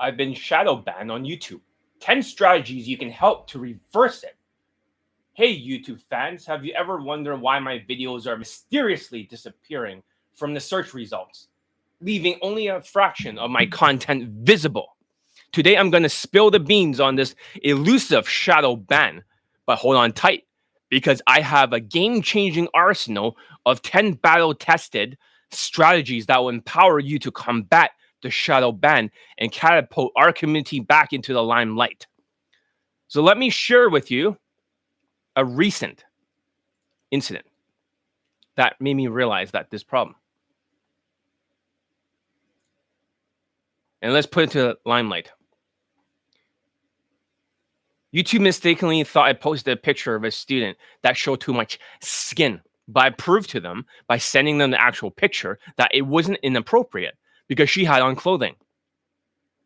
I've been shadow banned on YouTube. 10 strategies you can help to reverse it. Hey YouTube fans, have you ever wondered why my videos are mysteriously disappearing from the search results, leaving only a fraction of my content visible? Today I'm going to spill the beans on this elusive shadow ban, but hold on tight because I have a game-changing arsenal of 10 battle-tested strategies that will empower you to combat the shadow ban and catapult our community back into the limelight. So let me share with you a recent incident that made me realize that this problem. And let's put it to the limelight. YouTube mistakenly thought I posted a picture of a student that showed too much skin, but I proved to them by sending them the actual picture that it wasn't inappropriate because she had on clothing.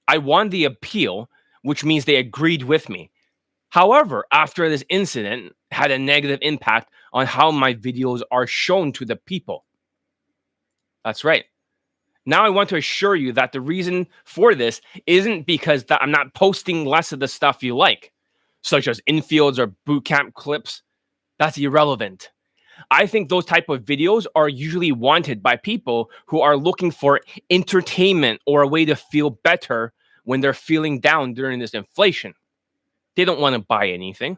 I won the appeal, which means they agreed with me. However, after this incident had a negative impact on how my videos are shown to the people. That's right. Now I want to assure you that the reason for this isn't because that I'm not posting less of the stuff you like, such as infields or bootcamp clips. That's irrelevant. I think those type of videos are usually wanted by people who are looking for entertainment or a way to feel better when they're feeling down during this inflation. They don't want to buy anything.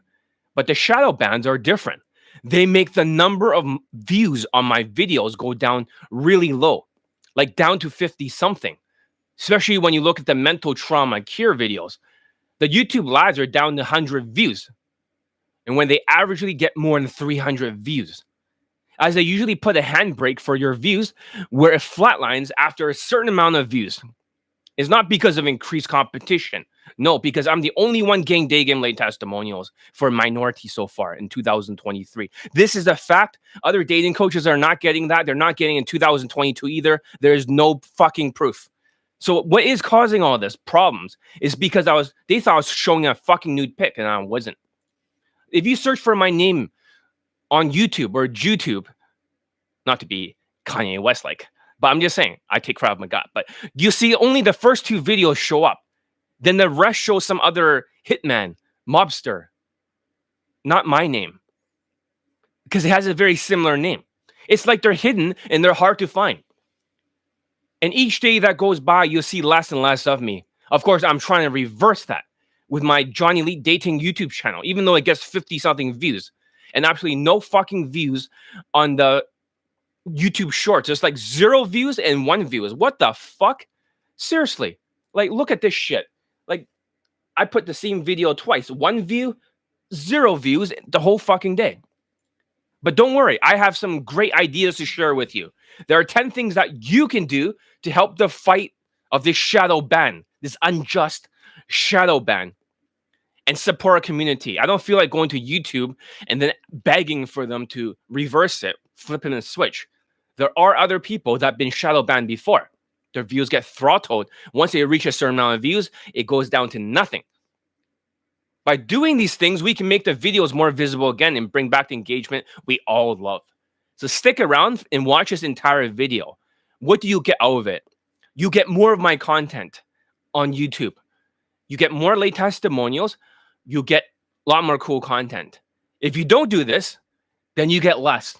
But the shadow bans are different. They make the number of views on my videos go down really low, like down to 50 something, especially when you look at the mental trauma cure videos. The YouTube lives are down to 100 views. And when they averagely get more than 300 views, as I usually put a handbrake for your views where it flatlines after a certain amount of views. It's not because of increased competition. No, because I'm the only one getting day game late testimonials for minority so far in 2023. This is a fact. Other dating coaches are not getting that. They're not getting in 2022 either. There's no fucking proof. So what is causing all this problems is because they thought I was showing a fucking nude pic and I wasn't. If you search for my name on YouTube or YouTube, not to be Kanye West like, but I'm just saying, I take Krav Maga. But you see only the first 2 videos show up. Then the rest show some other hitman, mobster. Not my name. Because it has a very similar name. It's like they're hidden and they're hard to find. And each day that goes by, you'll see less and less of me. Of course, I'm trying to reverse that with my Johnny Lee Dating YouTube channel, even though it gets 50-something views. And absolutely no fucking views on the YouTube shorts. It's like 0 views and 1 views. What the fuck? Seriously. Like, look at this shit. Like, I put the same video twice. 1 view, 0 views the whole fucking day. But don't worry. I have some great ideas to share with you. There are 10 things that you can do to help the fight of this shadow ban, this unjust shadow ban, and support a community. I don't feel like going to YouTube and then begging for them to reverse it, flipping a switch. There are other people that have been shadow banned before. Their views get throttled. Once they reach a certain amount of views, it goes down to nothing. By doing these things, we can make the videos more visible again and bring back the engagement we all love. So stick around and watch this entire video. What do you get out of it? You get more of my content on YouTube. You get more late testimonials. You get a lot more cool content. If you don't do this, then you get less.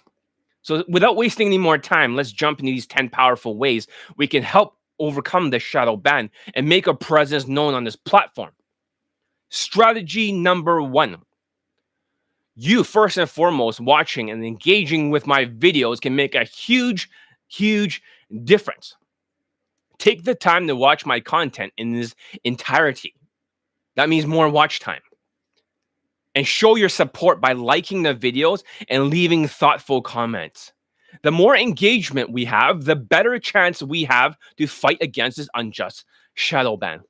So without wasting any more time, let's jump into these 10 powerful ways we can help overcome the shadow ban and make our presence known on this platform. Strategy number 1. You, first and foremost, watching and engaging with my videos can make a huge, huge difference. Take the time to watch my content in its entirety. That means more watch time. And show your support by liking the videos and leaving thoughtful comments. The more engagement we have, the better chance we have to fight against this unjust shadow ban.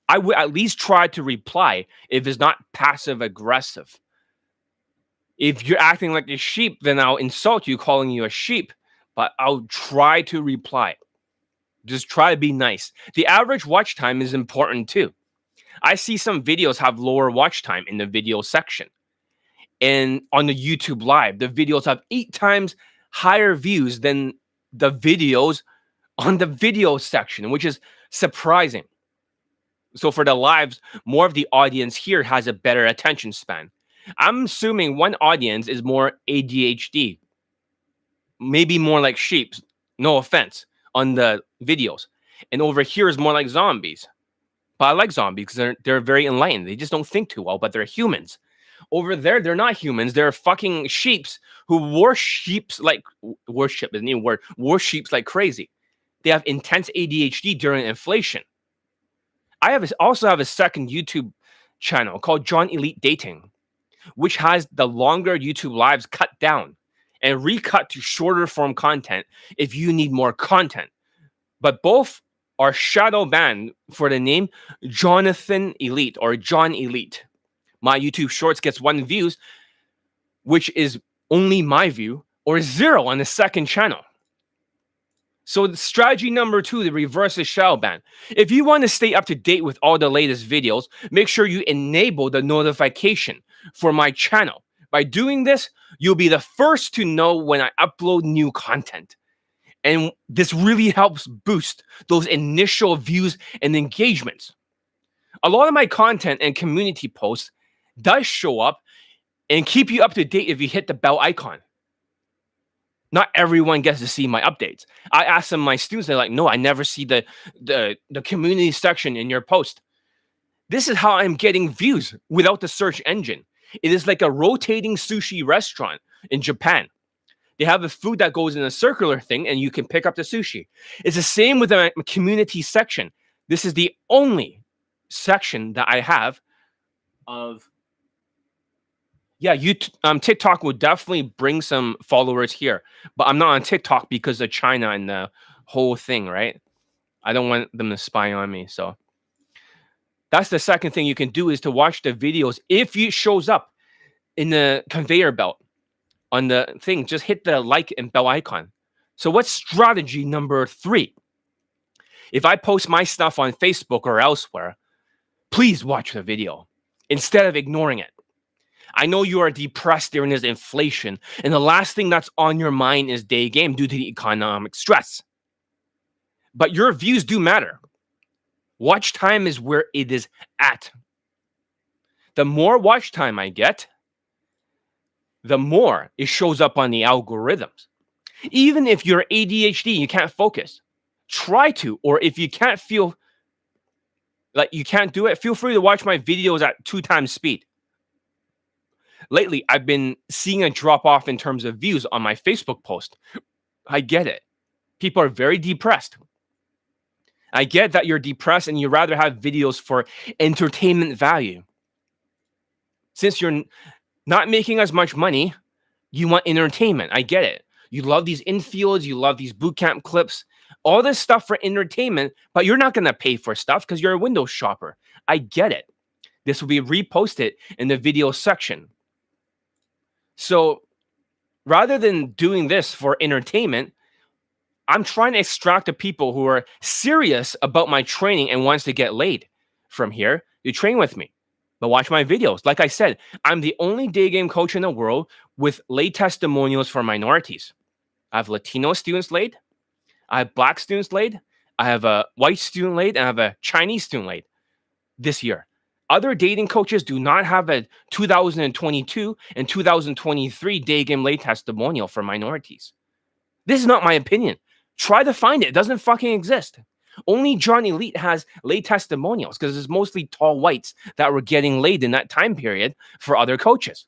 I would at least try to reply if it's not passive aggressive. If you're acting like a sheep, then I'll insult you calling you a sheep, but I'll try to reply. Just try to be nice. The average watch time is important too. I see some videos have lower watch time in the video section. And on the YouTube live, the videos have 8 times higher views than the videos on the video section, which is surprising. So for the lives, more of the audience here has a better attention span. I'm assuming one audience is more ADHD, maybe more like sheep, no offense, on the videos. And over here is more like zombies. But I like zombies because they're very enlightened. They just don't think too well, but they're humans. Over there, they're not humans. They're fucking sheeps who worship is a new word. Worships like crazy. They have intense ADHD during inflation. Also have a second YouTube channel called John Elite Dating, which has the longer YouTube lives cut down and recut to shorter form content if you need more content. But both are shadow banned for the name Jonathan Elite or John Elite. My YouTube Shorts gets 1 views, which is only my view, or 0 on the second channel. So the strategy number 2, the reverse the shadow ban. If you want to stay up to date with all the latest videos, make sure you enable the notification for my channel. By doing this, you'll be the first to know when I upload new content. And this really helps boost those initial views and engagements. A lot of my content and community posts does show up and keep you up to date if you hit the bell icon. Not everyone gets to see my updates. I ask them, my students, they're like, no, I never see the community section in your post. This is how I'm getting views without the search engine. It is like a rotating sushi restaurant in Japan. They have a food that goes in a circular thing and you can pick up the sushi. It's the same with the community section. This is the only section that I have of TikTok will definitely bring some followers here, but I'm not on TikTok because of China and the whole thing, right? I don't want them to spy on me. So that's the second thing you can do is to watch the videos. If it shows up in the conveyor belt on the thing, just hit the like and bell icon. So what's strategy number 3? If I post my stuff on Facebook or elsewhere, please watch the video instead of ignoring it. I know you are depressed during this inflation, and the last thing that's on your mind is day game due to the economic stress. But your views do matter. Watch time is where it is at. The more watch time I get, the more it shows up on the algorithms. Even if you're ADHD, you can't focus. Try to, or if you can't feel like you can't do it, feel free to watch my videos at 2 times speed. Lately, I've been seeing a drop off in terms of views on my Facebook post. I get it. People are very depressed. I get that you're depressed and you rather have videos for entertainment value. Since you're not making as much money, you want entertainment. I get it. You love these infields, you love these bootcamp clips, all this stuff for entertainment, but you're not going to pay for stuff because you're a Windows shopper. I get it. This will be reposted in the video section. So rather than doing this for entertainment, I'm trying to extract the people who are serious about my training and wants to get laid from here. You train with me, but watch my videos. Like I said, I'm the only day game coach in the world with lay testimonials for minorities. I have Latino students laid. I have Black students laid. I have a white student laid, and I have a Chinese student laid this year. Other dating coaches do not have a 2022 and 2023 day game lay testimonial for minorities. This is not my opinion. Try to find it. It doesn't fucking exist. Only John Elite has lay testimonials because it's mostly tall whites that were getting laid in that time period for other coaches.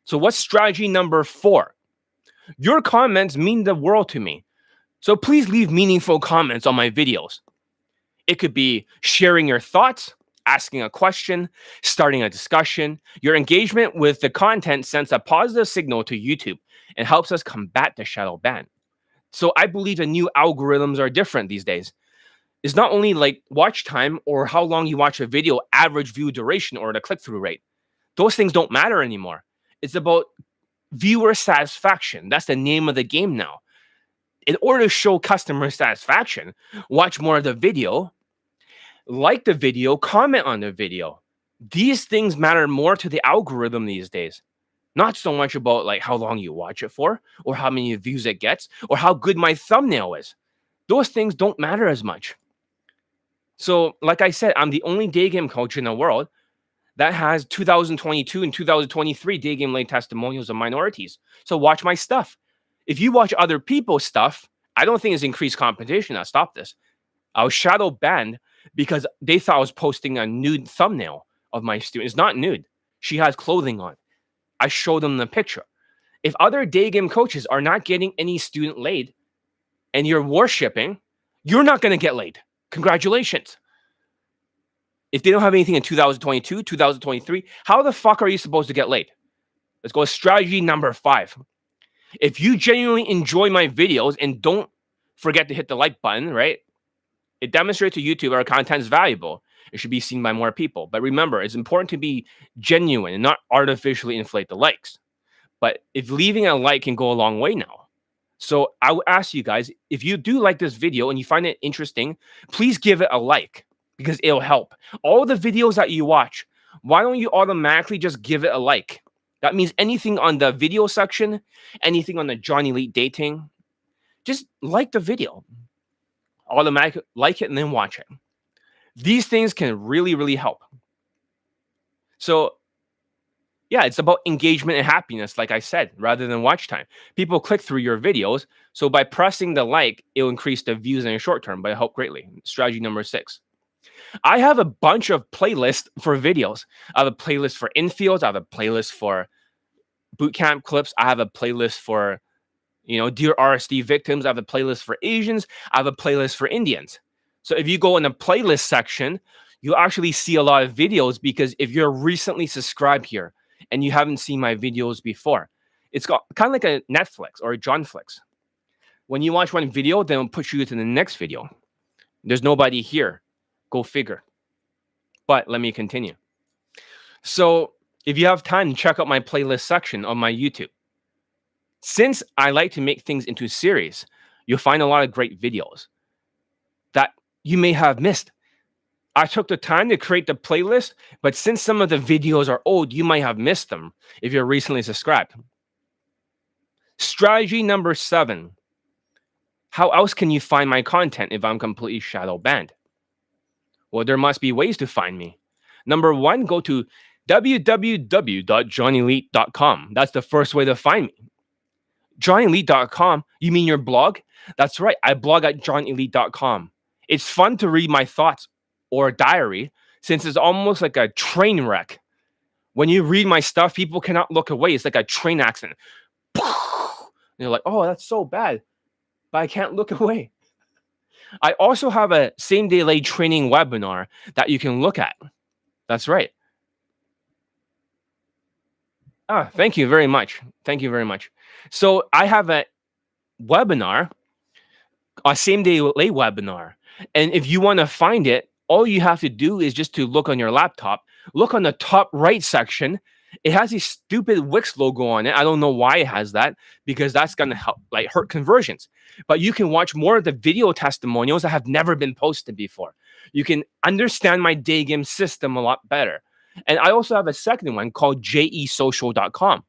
So what's strategy number 4? Your comments mean the world to me. So please leave meaningful comments on my videos. It could be sharing your thoughts, asking a question, starting a discussion. Your engagement with the content sends a positive signal to YouTube and helps us combat the shadow ban. So I believe the new algorithms are different these days. It's not only like watch time or how long you watch a video, average view duration, or the click-through rate. Those things don't matter anymore. It's about viewer satisfaction. That's the name of the game now. In order to show customer satisfaction, watch more of the video, like the video, comment on the video. These things matter more to the algorithm these days. Not so much about like how long you watch it for, or how many views it gets, or how good my thumbnail is. Those things don't matter as much. So, like I said, I'm the only day game coach in the world that has 2022 and 2023 day game lane testimonials of minorities. So watch my stuff. If you watch other people's stuff, I don't think it's increased competition. I'll stop this. I was shadow banned because they thought I was posting a nude thumbnail of my student. It's not nude. She has clothing on. I showed them the picture. If other day game coaches are not getting any student laid and you're worshipping, you're not going to get laid. Congratulations. If they don't have anything in 2022, 2023, how the fuck are you supposed to get laid? Let's go with strategy number 5. If you genuinely enjoy my videos and don't forget to hit the like button, right? It demonstrates to YouTube our content is valuable. It should be seen by more people. But remember, it's important to be genuine and not artificially inflate the likes. But if leaving a like can go a long way now. So I would ask you guys, if you do like this video and you find it interesting, please give it a like because it'll help. All the videos that you watch, why don't you automatically just give it a like? That means anything on the video section, anything on the John Elite dating, just like the video. Automatically like it and then watch it. These things can really, really help. So yeah, it's about engagement and happiness, like I said, rather than watch time. People click through your videos. So by pressing the like, it'll increase the views in the short term, but it help greatly. Strategy number 6. I have a bunch of playlists for videos. I have a playlist for infields. I have a playlist for bootcamp clips. I have a playlist for, Dear RSD victims. I have a playlist for Asians. I have a playlist for Indians. So if you go in the playlist section, you'll actually see a lot of videos because if you're recently subscribed here and you haven't seen my videos before, it's got kind of like a Netflix or a Johnflix. When you watch one video, then it'll push you to the next video. There's nobody here. Go figure. But let me continue. So if you have time, check out my playlist section on my YouTube. Since I like to make things into series, you'll find a lot of great videos that you may have missed. I took the time to create the playlist, but since some of the videos are old, you might have missed them if you're recently subscribed. Strategy number 7. How else can you find my content if I'm completely shadow banned? Well, there must be ways to find me. Number 1, go to www.johnelite.com. That's the first way to find me. johnelite.com, you mean your blog? That's right, I blog at johnelite.com. It's fun to read my thoughts or a diary since it's almost like a train wreck. When you read my stuff, people cannot look away. It's like a train accident. And you're like, oh, that's so bad, but I can't look away. I also have a same-day lay training webinar that you can look at. That's right. Thank you very much. Thank you very much. So I have a webinar, a same-day lay webinar. And if you want to find it, all you have to do is just to look on your laptop, look on the top right section. It has a stupid Wix logo on it. I don't know why it has that, because that's going to help, hurt conversions. But you can watch more of the video testimonials that have never been posted before. You can understand my day game system a lot better. And I also have a second one called jesocial.com.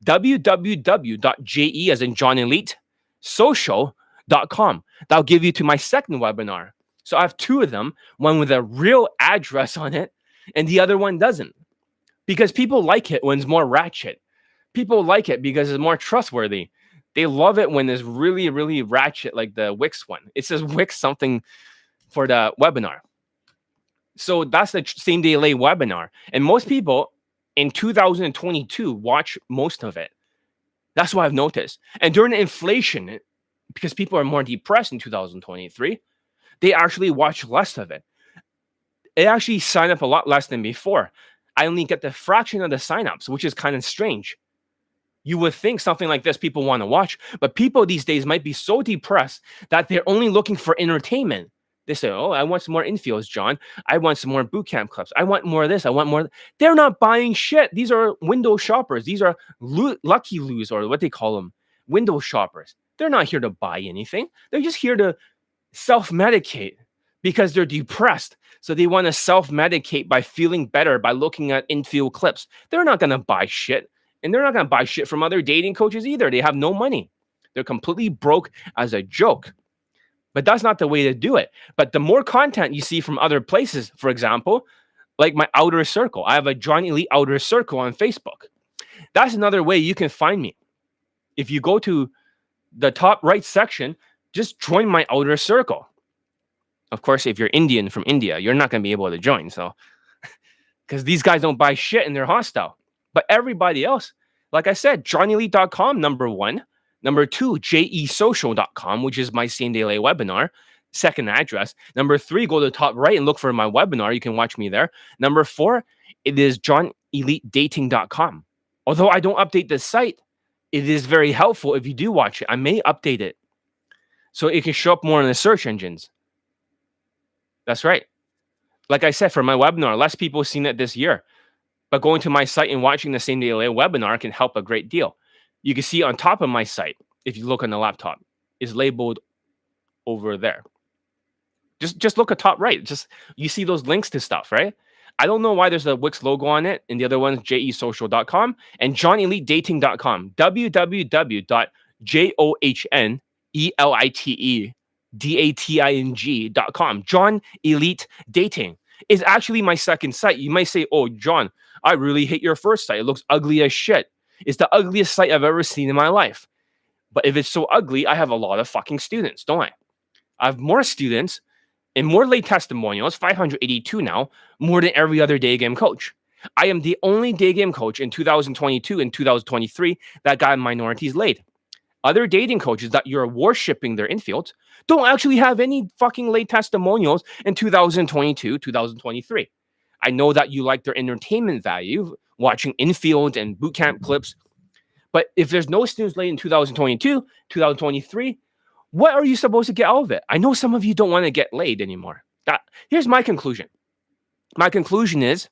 www.je as in John Elite social.com. That'll give you to my second webinar. So I have 2 of them, one with a real address on it and the other one doesn't. Because people like it when it's more ratchet. People like it because it's more trustworthy. They love it when it's really, really ratchet, like the Wix one. It says Wix something for the webinar. So that's the same day lay webinar. And most people in 2022 watch most of it. That's what I've noticed. And during the inflation, because people are more depressed in 2023, they actually watch less of it. They actually sign up a lot less than before. I only get the fraction of the signups, which is kind of strange. You would think something like this people want to watch, but people these days might be so depressed that they're only looking for entertainment. They say, oh, I want some more infields, John. I want some more bootcamp clips. I want more of this. I want more. They're not buying shit. These are window shoppers. These are lucky loos, or what they call them, window shoppers. They're not here to buy anything. They're just here to self-medicate because they're depressed. So they want to self-medicate by feeling better by looking at infield clips. They're not going to buy shit. And they're not going to buy shit from other dating coaches either. They have no money. They're completely broke as a joke. But that's not the way to do it. But the more content you see from other places, for example, like my outer circle, I have a John Elite outer circle on Facebook. That's another way you can find me. If you go to the top right section, just join my outer circle. Of course, if you're Indian from India, you're not going to be able to join. So, because these guys don't buy shit and they're hostile. But everybody else, like I said, johnnyelite.com, number one. Number two, jesocial.com, which is my same day lay webinar. Second address. Number three, go to the top right and look for my webinar. You can watch me there. Number four, it is johnelitedating.com. Although I don't update the site, it is very helpful if you do watch it. I may update it so it can show up more in the search engines. That's right. Like I said, for my webinar, less people have seen it this year. But going to my site and watching the same day webinar can help a great deal. You can see on top of my site, if you look on the laptop, is labeled over there. Just look at top right. Just you see those links to stuff, right? I don't know why there's a Wix logo on it, and the other one is jesocial.com and johnelitedating.com. www.johnelitedating.com. John Elite Dating is actually my second site. You might say, "Oh, John, I really hate your first site. It looks ugly as shit. It's the ugliest site I've ever seen in my life." But if it's so ugly, I have a lot of fucking students, don't I? I have more students and more late testimonials, 582 now, more than every other day game coach. I am the only day game coach in 2022 and 2023 that got minorities laid. Other dating coaches that you're worshipping their infields don't actually have any fucking late testimonials in 2022, 2023. I know that you like their entertainment value, watching infield and bootcamp clips. But if there's no students late in 2022, 2023, what are you supposed to get out of it? I know some of you don't want to get laid anymore. Here's my conclusion. My conclusion is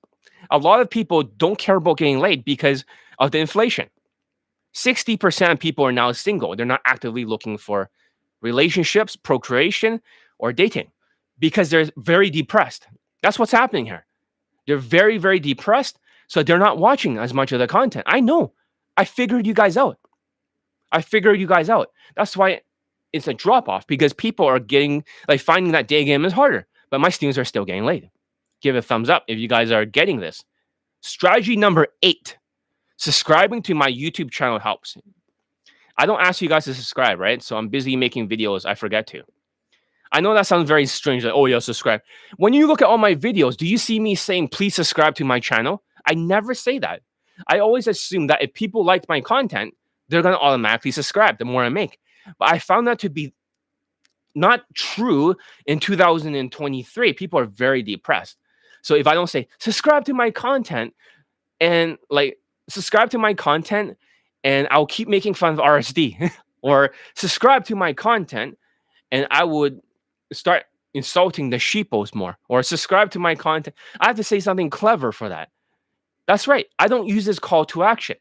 a lot of people don't care about getting laid because of the inflation. 60% of people are now single. They're not actively looking for relationships, procreation, or dating because they're very depressed. That's what's happening here. They're very, very depressed, so they're not watching as much of the content. I know. I figured you guys out. That's why it's a drop-off, because people are getting, like, finding that day game is harder, but my students are still getting laid. Give a thumbs up if you guys are getting this. Strategy number 8. Subscribing to my YouTube channel helps. I don't ask you guys to subscribe, right? So I'm busy making videos. I forget to. I know that sounds very strange. Like, oh, yeah, subscribe. When you look at all my videos, do you see me saying, please subscribe to my channel? I never say that. I always assume that if people liked my content, they're going to automatically subscribe the more I make. But I found that to be not true in 2023. People are very depressed. So if I don't say, subscribe to my content, and I'll keep making fun of RSD, or subscribe to my content, and I would start insulting the sheepos more, or subscribe to my content. I have to say something clever for that. That's right. I don't use this call to action.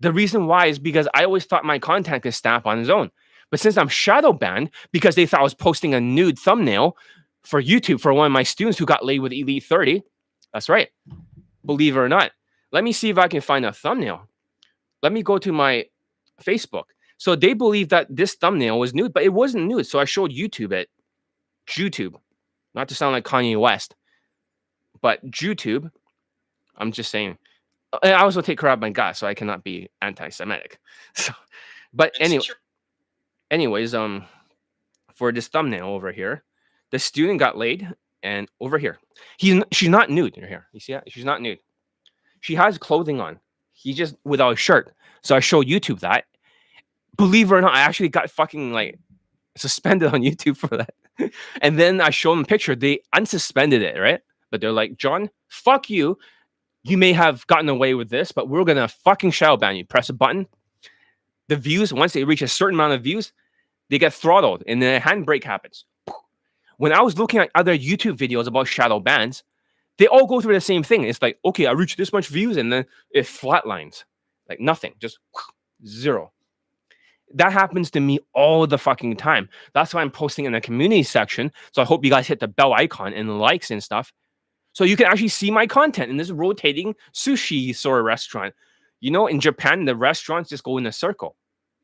The reason why is because I always thought my content could snap on its own. But since I'm shadow banned because they thought I was posting a nude thumbnail for YouTube for one of my students who got laid with Elite 30. That's right. Believe it or not. Let me see if I can find a thumbnail. Let me go to my Facebook. So they believe that this thumbnail was nude, but it wasn't nude. So I showed YouTube it. YouTube. Not to sound like Kanye West, but YouTube. I'm just saying. I also take care of my guy, so I cannot be anti-Semitic. So, but anyways, for this thumbnail over here, the student got laid, and over here, she's not nude. Here, you see that? She's not nude. She has clothing on. He's just without a shirt. So I showed YouTube that. Believe it or not, I actually got fucking like suspended on YouTube for that. And then I showed them a picture. They unsuspended it, right? But they're like, John, fuck you. You may have gotten away with this, but we're going to fucking shadow ban you. Press a button. The views, once they reach a certain amount of views, they get throttled and then a handbrake happens. When I was looking at other YouTube videos about shadow bans, they all go through the same thing. It's like, okay, I reached this much views, and then it flatlines. Like nothing, just zero. That happens to me all the fucking time. That's why I'm posting in the community section. So I hope you guys hit the bell icon and the likes and stuff, so you can actually see my content in this rotating sushi sort of restaurant. You know, in Japan, the restaurants just go in a circle.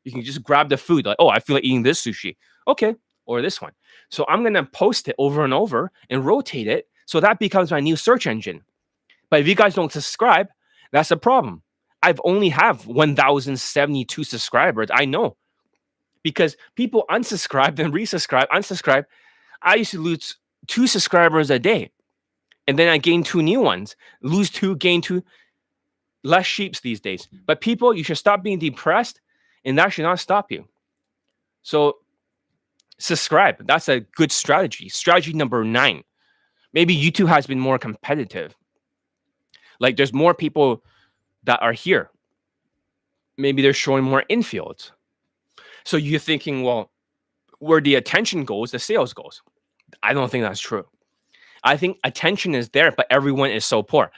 You can just grab the food. Like, oh, I feel like eating this sushi. Okay, or this one. So I'm going to post it over and over and rotate it. So that becomes my new search engine. But if you guys don't subscribe, that's a problem. I've only have 1,072 subscribers. I know, because people unsubscribe, then resubscribe, unsubscribe. I used to lose 2 subscribers a day, and then I gain 2 new ones. Lose 2, gain 2. Less sheeps these days. But people, you should stop being depressed, and that should not stop you. So subscribe. That's a good strategy. Strategy number 9. Maybe YouTube has been more competitive. Like there's more people that are here. Maybe they're showing more infields. So you're thinking, well, where the attention goes, the sales goes. I don't think that's true. I think attention is there, but everyone is so poor.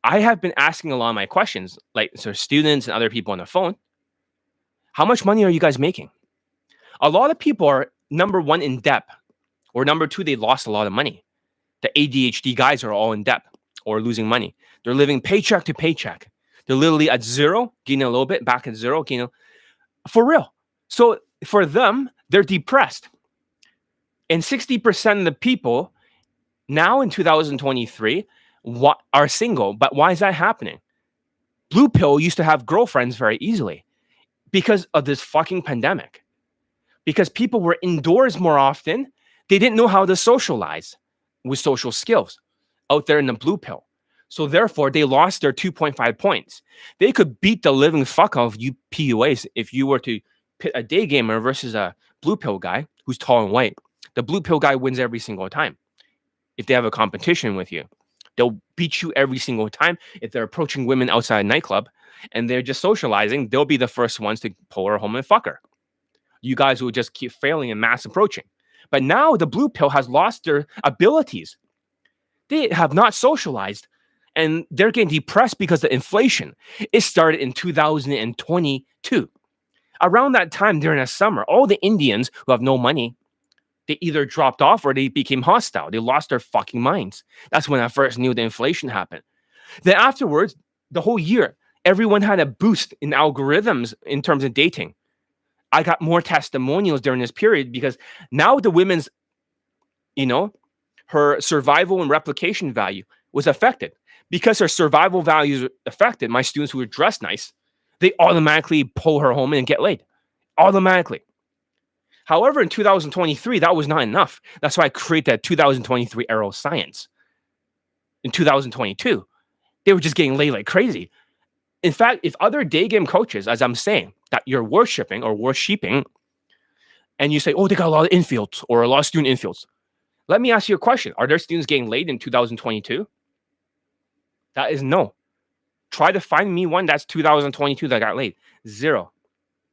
I have been asking a lot of my questions, like so students and other people on the phone. How much money are you guys making? A lot of people are, number 1, in debt, or number 2, they lost a lot of money. The ADHD guys are all in debt or losing money. They're living paycheck to paycheck. They're literally at zero, gaining a little bit, back at zero, gaining, for real. So for them, they're depressed. And 60% of the people now in 2023 are single. But why is that happening? Blue pill used to have girlfriends very easily because of this fucking pandemic. Because people were indoors more often. They didn't know how to socialize with social skills out there in the blue pill. So therefore, they lost their 2.5 points. They could beat the living fuck out of you PUAs if you were to pit a day gamer versus a blue pill guy who's tall and white. The blue pill guy wins every single time. If they have a competition with you, they'll beat you every single time. If they're approaching women outside a nightclub and they're just socializing, they'll be the first ones to pull her home and fuck her. You guys will just keep failing and mass approaching. But now the blue pill has lost their abilities. They have not socialized, and they're getting depressed because of inflation. It started in 2022. Around that time during the summer, all the Indians who have no money, they either dropped off or they became hostile. They lost their fucking minds. That's when I first knew the inflation happened. Then afterwards, the whole year, everyone had a boost in algorithms in terms of dating. I got more testimonials during this period because now the women's, her survival and replication value was affected. Because her survival value is affected, my students who were dressed nice, they automatically pull her home and get laid. Automatically. However, in 2023, that was not enough. That's why I created that 2023 Arrow Science. In 2022, they were just getting laid like crazy. In fact, if other day game coaches, as I'm saying, that you're worshipping or worshiping, and you say, oh, they got a lot of infields or a lot of student infields. Let me ask you a question. Are there students getting laid in 2022? That is no. Try to find me one that's 2022 that got laid. 0.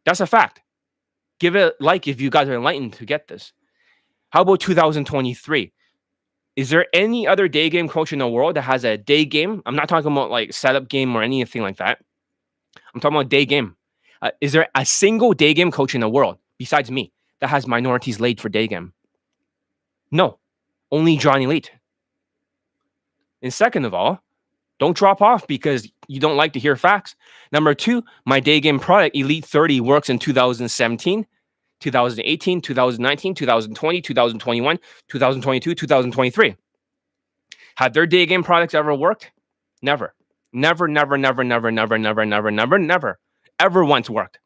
That's a fact. Give it a like if you guys are enlightened to get this. How about 2023? Is there any other day game coach in the world that has a day game? I'm not talking about like setup game or anything like that. I'm talking about day game. Is there a single day game coach in the world besides me that has minorities laid for day game? No. Only Johnny Elite. And second of all, don't drop off because you don't like to hear facts. Number 2, my day game product, Elite 30, works in 2017, 2018, 2019, 2020, 2021, 2022, 2023. Have their day game products ever worked? Never. Never, never, never, never, never, never, never, never, never, ever once worked.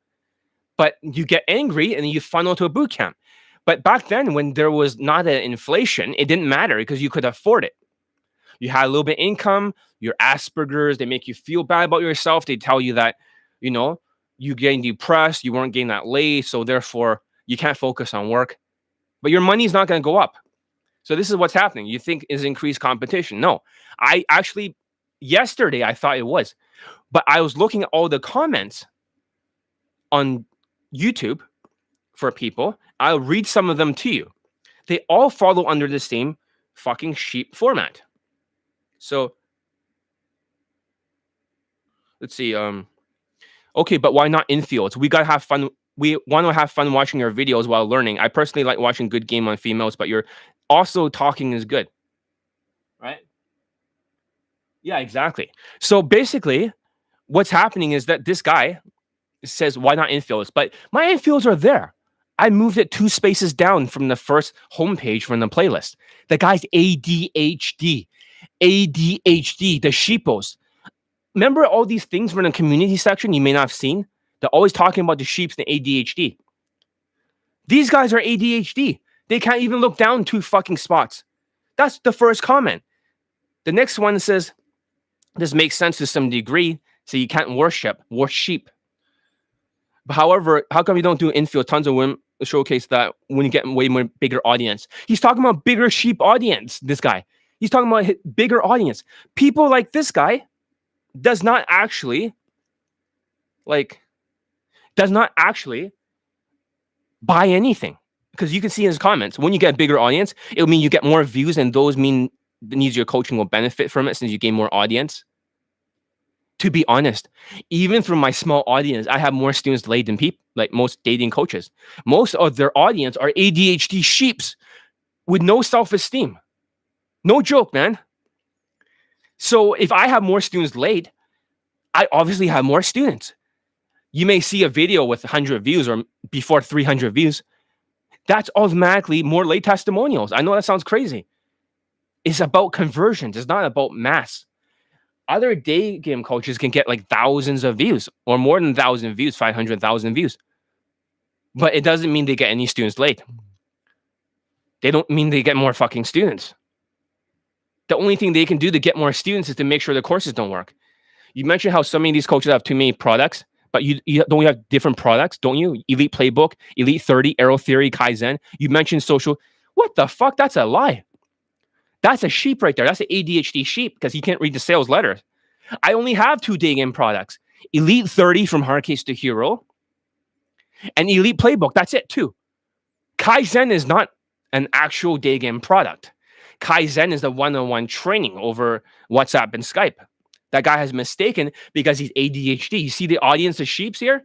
But you get angry and you funnel to a boot camp. But back then, when there was not an inflation, it didn't matter because you could afford it. You had a little bit of income, your Asperger's, they make you feel bad about yourself. They tell you that, you're getting depressed, you weren't getting that laid, so therefore you can't focus on work. But your money's not going to go up. So this is what's happening. You think is increased competition. No, I actually, yesterday I thought it was. But I was looking at all the comments on YouTube for people. I'll read some of them to you. They all follow under the same fucking sheep format. So let's see. Okay, but why not infields? We gotta have fun. We want to have fun watching your videos while learning. I personally like watching good game on females, but you're also talking is good, right? Yeah, exactly. So basically, what's happening is that this guy says, "Why not infields?" But my infields are there. I moved it 2 spaces down from the first homepage from the playlist. The guy's ADHD. ADHD, the sheepos. Remember all these things from the community section you may not have seen? They're always talking about the sheeps and ADHD. These guys are ADHD. They can't even look down 2 fucking spots. That's the first comment. The next one says, this makes sense to some degree, so you can't worship sheep. But however, how come you don't do infield? Tons of women showcase that when you get way more bigger audience. He's talking about bigger sheep audience, this guy. He's talking about bigger audience. People like this guy does not actually buy anything. Because you can see in his comments, when you get a bigger audience, it'll mean you get more views, and those mean the needs your coaching will benefit from it since you gain more audience. To be honest, even from my small audience, I have more students laid than people, like most dating coaches. Most of their audience are ADHD sheeps with no self-esteem. No joke, man. So if I have more students laid, I obviously have more students. You may see a video with 100 views or before 300 views. That's automatically more lay testimonials. I know that sounds crazy. It's about conversions. It's not about mass. Other day game coaches can get like thousands of views or more than 1,000 views, 500,000 views. But it doesn't mean they get any students late. They don't mean they get more fucking students. The only thing they can do to get more students is to make sure the courses don't work. You mentioned how so many of these coaches have too many products, but you don't have different products, don't you? Elite Playbook, Elite 30, Arrow Theory, Kaizen. You mentioned social. What the fuck? That's a lie. That's a sheep right there. That's an ADHD sheep because he can't read the sales letters. I only have 2 day game products. Elite 30 from Hard Case to Hero and Elite Playbook. That's it too. Kaizen is not an actual day game product. Kaizen is the one-on-one training over WhatsApp and Skype. That guy has mistaken because he's ADHD. You see the audience of sheeps here?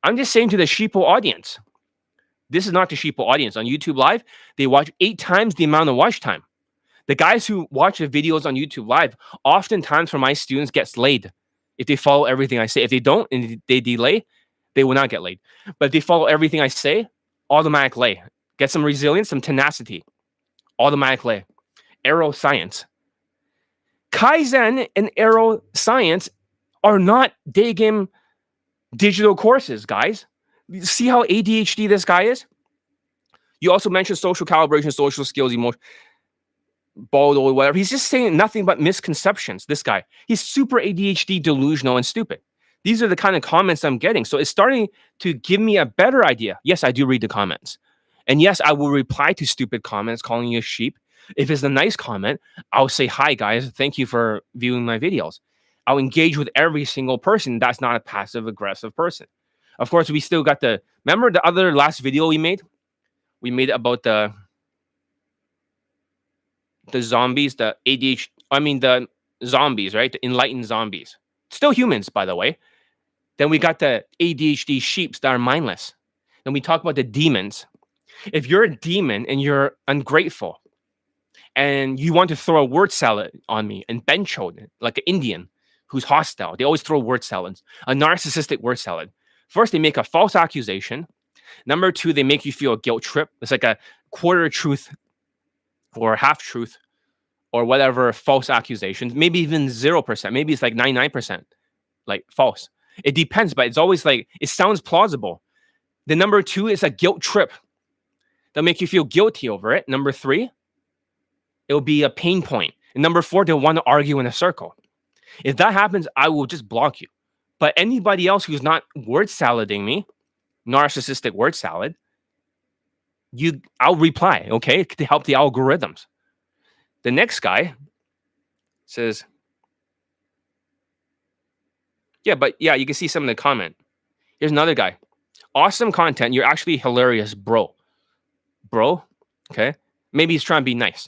I'm just saying to the sheeple audience. This is not the sheeple audience. On YouTube Live, they watch 8 times the amount of watch time. The guys who watch the videos on YouTube Live, oftentimes for my students, gets laid if they follow everything I say. If they don't and they delay, they will not get laid. But if they follow everything I say, automatic lay. Get some resilience, some tenacity. Automatic lay. Arrow Science. Kaizen and Arrow Science are not day game digital courses, guys. See how ADHD this guy is? You also mentioned social calibration, social skills, emotion. Bald or whatever. He's just saying nothing but misconceptions. This guy, he's super ADHD, delusional, and stupid. These are the kind of comments I'm getting. So it's starting to give me a better idea. Yes, I do read the comments. And yes, I will reply to stupid comments calling you a sheep. If it's a nice comment, I'll say, hi, guys. Thank you for viewing my videos. I'll engage with every single person that's not a passive-aggressive person. Of course, we still got remember the other last video we made? We made it about the zombies, the zombies, right? The enlightened zombies. Still humans, by the way. Then we got the ADHD sheeps that are mindless. Then we talk about the demons. If you're a demon and you're ungrateful and you want to throw a word salad on me and bencho, like an Indian who's hostile, they always throw word salads, a narcissistic word salad. First, they make a false accusation. Number 2, they make you feel a guilt trip. It's like a quarter truth or half truth or whatever false accusations, maybe even 0%. Maybe it's like 99% like false. It depends, but it's always like, it sounds plausible. The number 2 is a guilt trip. They'll make you feel guilty over it. Number 3, it'll be a pain point. And number 4, they'll want to argue in a circle. If that happens, I will just block you. But anybody else who's not word salading me, narcissistic word salad, I'll reply, okay, to help the algorithms. The next guy says, you can see some of the comment. Here's another guy. Awesome content. You're actually hilarious, bro. Bro, okay? Maybe he's trying to be nice.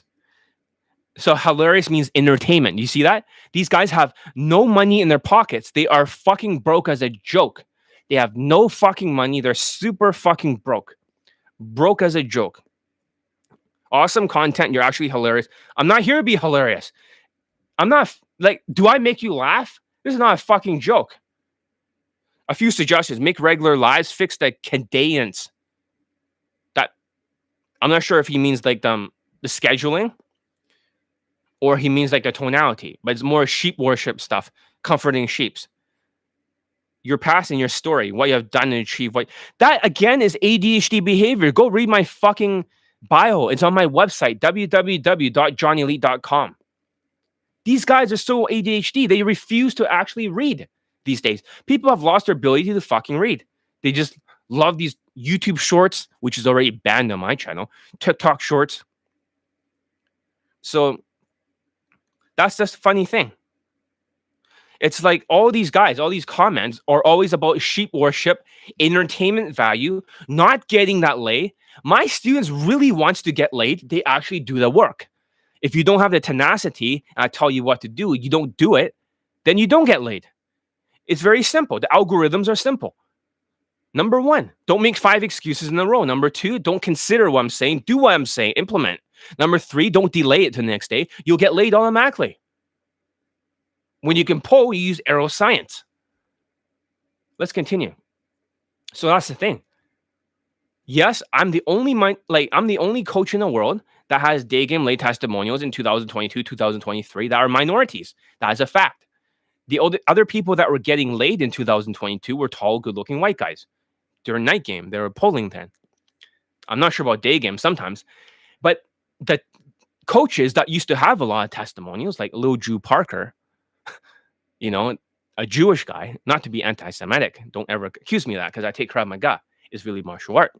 So hilarious means entertainment. You see that? These guys have no money in their pockets. They are fucking broke as a joke. They have no fucking money. They're super fucking broke. Broke as a joke. Awesome content. You're actually hilarious. I'm not here to be hilarious. I'm not do I make you laugh? This is not a fucking joke. A few suggestions. Make regular lives. Fix the cadence. I'm not sure if he means like the scheduling or he means like the tonality, but it's more sheep worship stuff, comforting sheeps. Your past and your story, what you have done and achieved. That again is ADHD behavior. Go read my fucking bio. It's on my website, www.johnnyelite.com. These guys are so ADHD. They refuse to actually read these days. People have lost their ability to fucking read. They just love these YouTube shorts, which is already banned on my channel, TikTok shorts. So that's just a funny thing. It's like all these guys, all these comments are always about sheep worship, entertainment value, not getting that lay. My students really wants to get laid. They actually do the work. If you don't have the tenacity, and I tell you what to do, you don't do it, then you don't get laid. It's very simple. The algorithms are simple. Number 1, don't make 5 excuses in a row. Number 2, don't consider what I'm saying. Do what I'm saying. Implement. Number 3, don't delay it to the next day. You'll get laid automatically. When you can pull, you use arrow science. Let's continue. So that's the thing. Yes, I'm the only coach in the world that has day game lay testimonials in 2022, 2023 that are minorities. That is a fact. The other people that were getting laid in 2022 were tall, good-looking white guys. During night game, they were pulling then. I'm not sure about day game sometimes, but the coaches that used to have a lot of testimonials, like Lil Drew Parker, you know, a Jewish guy, not to be anti-Semitic, don't ever accuse me of that because I take Krav Maga, is really martial art.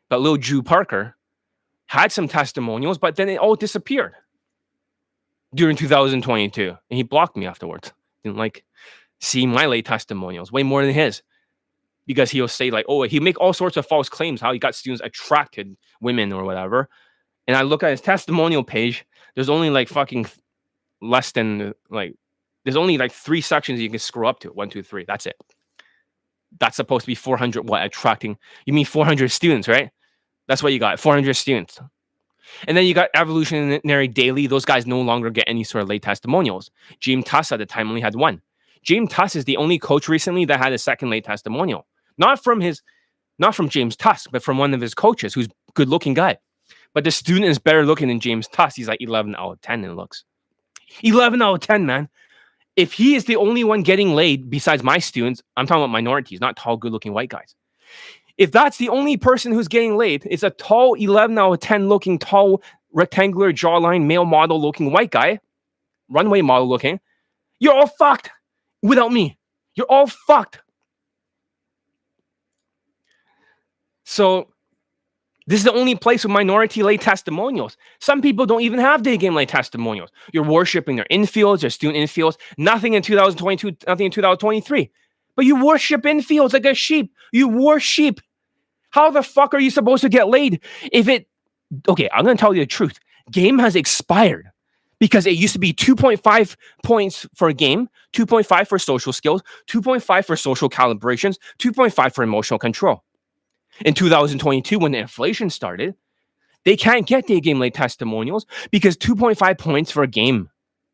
But Lil Drew Parker had some testimonials, but then it all disappeared during 2022. And he blocked me afterwards. Didn't like see my late testimonials way more than his. Because he'll say like, oh, he make all sorts of false claims, how he got students attracted, women or whatever. And I look at his testimonial page, there's only like fucking less than like, there's only like 3 sections you can scroll up to. 1, 2, 3. That's it. That's supposed to be 400. What attracting? You mean 400 students, right? That's what you got. 400 students. And then you got Evolutionary Daily. Those guys no longer get any sort of late testimonials. James Tuss at the time only had 1. James Tuss is the only coach recently that had a second late testimonial. Not from James Tuss, but from one of his coaches who's a good-looking guy. But the student is better looking than James Tuss. He's like 11 out of 10 in looks. 11 out of 10, man. If he is the only one getting laid besides my students, I'm talking about minorities, not tall, good-looking white guys. If that's the only person who's getting laid, it's a tall 11 out of 10 looking, tall, rectangular jawline, male model looking white guy, runway model looking, you're all fucked without me. You're all fucked. So this is the only place with minority lay testimonials. Some people don't even have day game lay testimonials. You're worshiping their infields, their student infields. Nothing in 2022, nothing in 2023. But you worship infields like a sheep. You worship. How the fuck are you supposed to get laid if it... Okay, I'm going to tell you the truth. Game has expired because it used to be 2.5 points for a game, 2.5 for social skills, 2.5 for social calibrations, 2.5 for emotional control. In 2022, when the inflation started, they can't get day game late testimonials because 2.5 points for a game.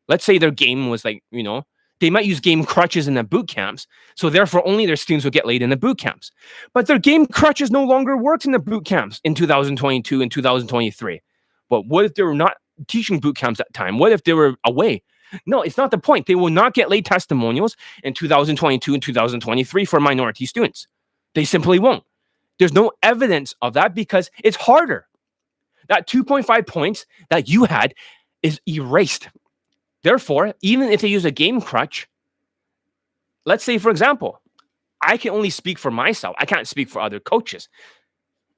Let's say their game was like, you know, they might use game crutches in the boot camps. So therefore, only their students will get laid in the boot camps. But their game crutches no longer worked in the boot camps in 2022 and 2023. But what if they were not teaching boot camps at the time? What if they were away? No, it's not the point. They will not get late testimonials in 2022 and 2023 for minority students. They simply won't. There's no evidence of that because it's harder. That 2.5 points that you had is erased. Therefore, even if they use a game crutch, let's say, for example, I can only speak for myself. I can't speak for other coaches.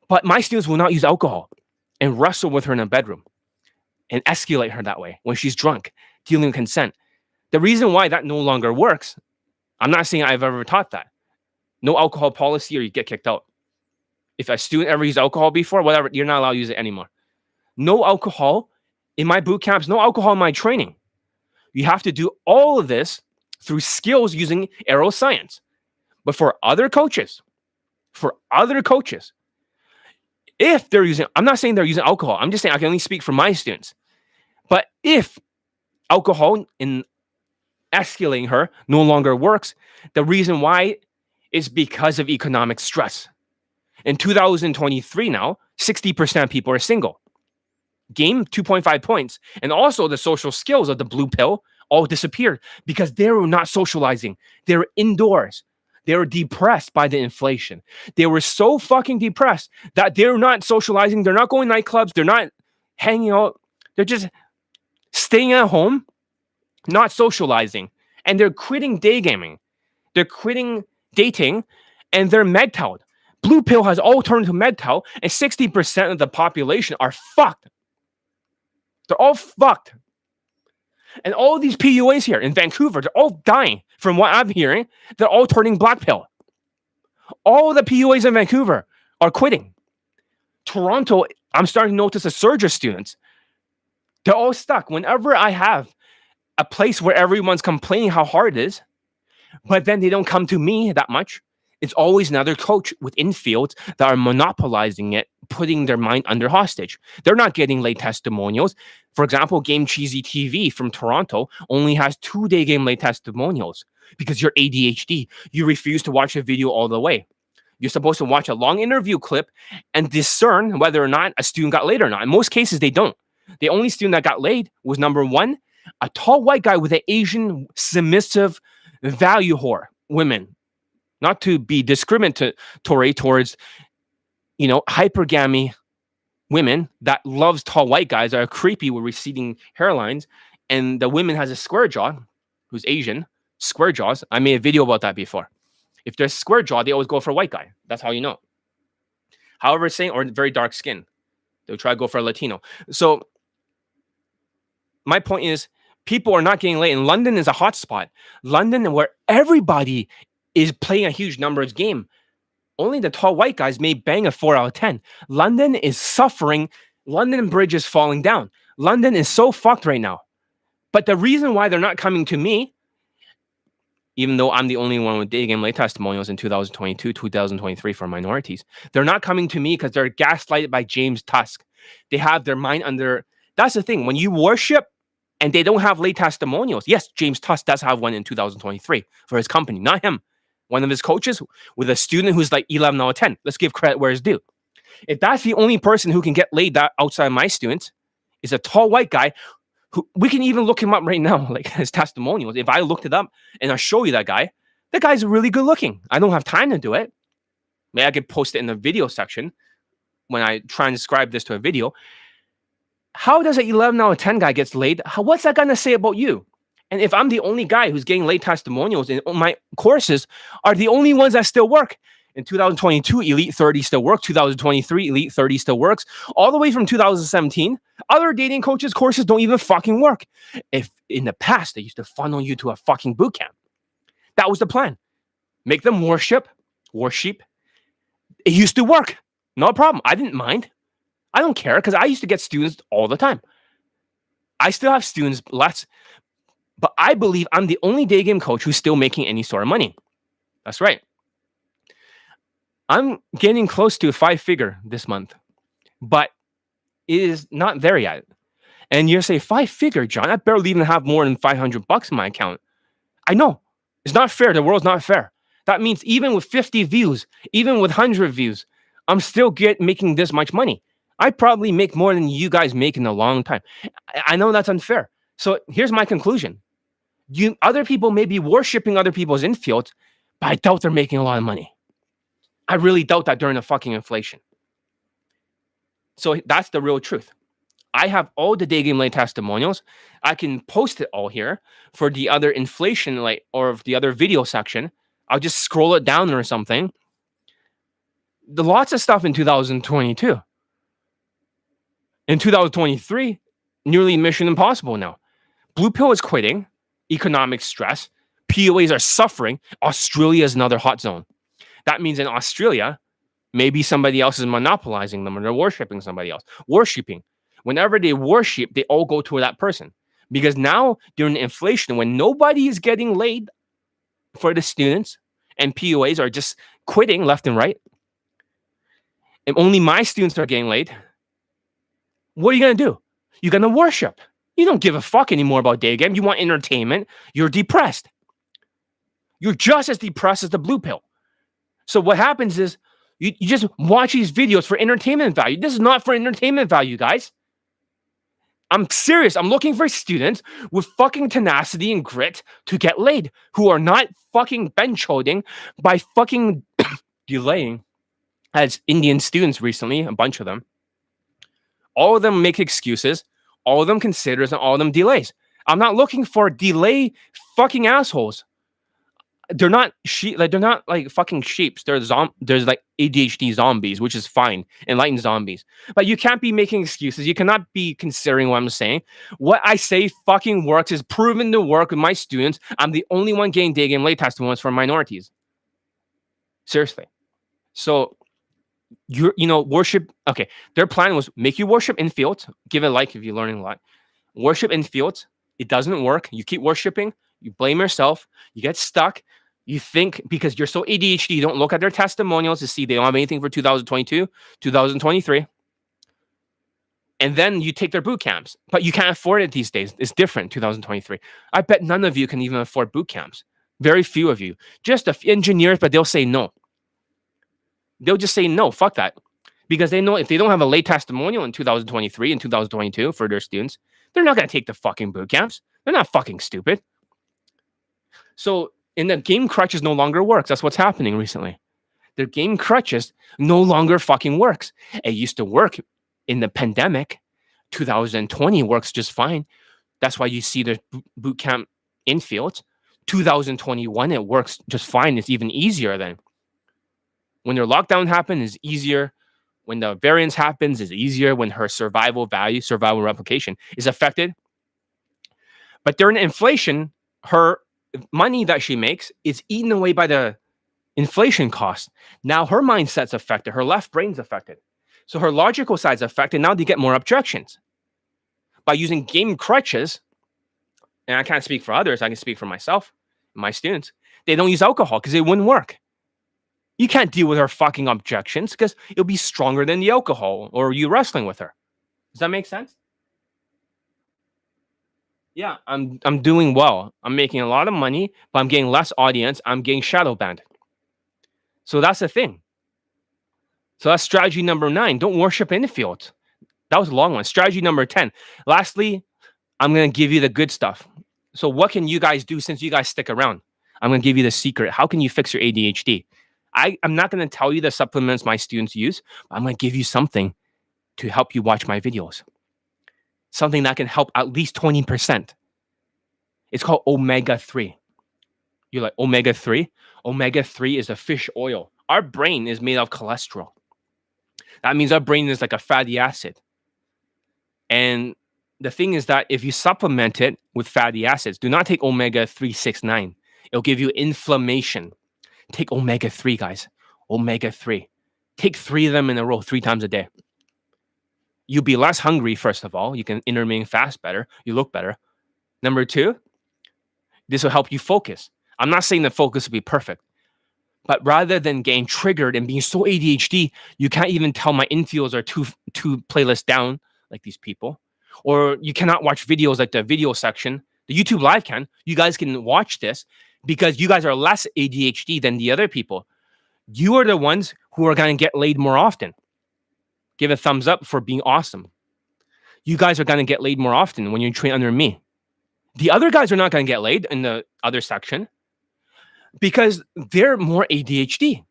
But my students will not use alcohol and wrestle with her in a bedroom and escalate her that way when she's drunk, dealing with consent. The reason why that no longer works, I'm not saying I've ever taught that. No alcohol policy or you get kicked out. If a student ever used alcohol before, whatever, you're not allowed to use it anymore. No alcohol in my boot camps, no alcohol in my training. You have to do all of this through skills using arrow science. But for other coaches, if they're using, I'm not saying they're using alcohol. I'm just saying I can only speak for my students. But if alcohol in escalating her no longer works, the reason why is because of economic stress. In 2023 now, 60% of people are single. Game, 2.5 points. And also the social skills of the blue pill all disappeared because they were not socializing. They were indoors. They were depressed by the inflation. They were so fucking depressed that they're not socializing. They're not going to nightclubs. They're not hanging out. They're just staying at home, not socializing. And they're quitting day gaming. They're quitting dating, and they're MGTOWed. Blue pill has all turned to MGTOW, and 60% of the population are fucked. They're all fucked. And all these PUAs here in Vancouver, they're all dying. From what I'm hearing, they're all turning black pill. All the PUAs in Vancouver are quitting. Toronto, I'm starting to notice a surge of students. They're all stuck. Whenever I have a place where everyone's complaining how hard it is, but then they don't come to me that much, it's always another coach within fields that are monopolizing it, putting their mind under hostage. They're not getting late testimonials. For example, Game Cheesy TV from Toronto only has 2-day game late testimonials because you're ADHD. You refuse to watch a video all the way. You're supposed to watch a long interview clip and discern whether or not a student got laid or not. In most cases, they don't. The only student that got laid was, number one, a tall white guy with an Asian submissive value whore women. Not to be discriminatory towards, hypergamy women that loves tall white guys that are creepy with receding hairlines, and the woman has a square jaw, who's Asian, square jaws. I made a video about that before. If there's square jaw, they always go for a white guy. That's how you know. However, or very dark skin, they'll try to go for a Latino. So my point is, people are not getting laid. And London is a hot spot. London, where everybody is playing a huge numbers game. Only the tall white guys may bang a 4 out of 10. London is suffering. London Bridge is falling down. London is so fucked right now. But the reason why they're not coming to me, even though I'm the only one with day game late testimonials in 2022, 2023 for minorities, they're not coming to me because they're gaslighted by James Tusk. They have their mind under... That's the thing. When you worship and they don't have late testimonials, yes, James Tusk does have one in 2023 for his company, not him. One of his coaches with a student who's like 11 out of 10. Let's give credit where it's due. If that's the only person who can get laid that outside of my students is a tall white guy who we can even look him up right now, like his testimonials. If I looked it up and I show you that guy's really good looking. I don't have time to do it. Maybe I could post it in the video section when I transcribe this to a video. How does an 11 out of 10 guy gets laid? What's that going to say about you? And if I'm the only guy who's getting late testimonials and my courses are the only ones that still work. In 2022, Elite 30 still works. 2023, Elite 30 still works. All the way from 2017, other dating coaches courses don't even fucking work. If in the past, they used to funnel you to a fucking boot camp. That was the plan. Make them worship. It used to work. No problem. I didn't mind. I don't care because I used to get students all the time. I still have students, less. But I believe I'm the only day game coach who's still making any sort of money. That's right. I'm getting close to a 5-figure this month, but it is not there yet. And you say, 5-figure, John? I barely even have more than $500 in my account. I know. It's not fair. The world's not fair. That means even with 50 views, even with 100 views, I'm still making this much money. I probably make more than you guys make in a long time. I know that's unfair. So here's my conclusion. Other people may be worshiping other people's infields, but I doubt they're making a lot of money. I really doubt that during the fucking inflation. So that's the real truth. I have all the day game late testimonials. I can post it all here for the other inflation or the other video section. I'll just scroll it down or something. Lots of stuff in 2022. In 2023, nearly mission impossible now. Blue pill is quitting. Economic stress. PUAs are suffering. Australia is another hot zone. That means in Australia, maybe somebody else is monopolizing them or they're worshiping somebody else. Whenever they worship, they all go to that person. Because now, during inflation, when nobody is getting laid for the students and PUAs are just quitting left and right, and only my students are getting laid, what are you going to do? You're going to worship. You don't give a fuck anymore about day game. You want entertainment. You're depressed. You're just as depressed as the blue pill. So what happens is You just watch these videos for entertainment value. This is not for entertainment value, guys. I'm serious. I'm looking for students with fucking tenacity and grit to get laid, who are not fucking bench holding by fucking delaying. As Indian students recently, a bunch of them, all of them make excuses, all of them considers, and all of them delays. I'm not looking for delay fucking assholes. They're not they're not like fucking sheeps. There's like ADHD zombies, which is fine, enlightened zombies. But you can't be making excuses. You cannot be considering what I'm saying. What I say fucking works, is proven to work with my students. I'm the only one getting day game late testimonies for minorities. Seriously. So worship. Okay, their plan was make you worship in fields. Give it a like if you're learning a lot. Worship in fields. It doesn't work. You keep worshiping. You blame yourself. You get stuck. You think because you're so ADHD, you don't look at their testimonials to see they don't have anything for 2022, 2023. And then you take their boot camps. But you can't afford it these days. It's different, 2023. I bet none of you can even afford boot camps. Very few of you. Just a few engineers, but they'll say no. They'll just say no, fuck that. Because they know if they don't have a late testimonial in 2023 and 2022 for their students, they're not going to take the fucking boot camps. They're not fucking stupid. So, and the game crutches no longer works. That's what's happening recently. Their game crutches no longer fucking works. It used to work in the pandemic. 2020 works just fine. That's why you see the boot camp infield. 2021, it works just fine. It's even easier then. When their lockdown happens, it's easier. When the variance happens, it's easier. When her survival value, survival replication is affected. But during inflation, her money that she makes is eaten away by the inflation cost. Now her mindset's affected. Her left brain's affected. So her logical side's affected. Now they get more objections. By using game crutches, and I can't speak for others, I can speak for myself, my students, they don't use alcohol because it wouldn't work. You can't deal with her fucking objections because it'll be stronger than the alcohol or you wrestling with her. Does that make sense? Yeah, I'm doing well. I'm making a lot of money, but I'm getting less audience. I'm getting shadow banned. So that's the thing. So that's strategy number 9. Don't worship in the field. That was a long one. Strategy number 10. Lastly, I'm going to give you the good stuff. So what can you guys do since you guys stick around? I'm going to give you the secret. How can you fix your ADHD? I'm not going to tell you the supplements my students use. I'm going to give you something to help you watch my videos. Something that can help at least 20%. It's called omega-3. You're like, omega-3? Omega-3 is a fish oil. Our brain is made of cholesterol. That means our brain is like a fatty acid. And the thing is that if you supplement it with fatty acids, do not take omega-369. It'll give you inflammation. Take omega-3, guys. Omega-3. Take 3 of them in a row 3 times a day. You'll be less hungry, first of all. You can intermittent fast better. You look better. Number 2, this will help you focus. I'm not saying the focus will be perfect. But rather than getting triggered and being so ADHD, you can't even tell my infields are two playlists down, like these people. Or you cannot watch videos like the video section. The YouTube Live can. You guys can watch this because you guys are less ADHD than the other people. You are the ones who are going to get laid more often. Give a thumbs up for being awesome. You guys are going to get laid more often when you train under me. The other guys are not going to get laid in the other section because they're more ADHD.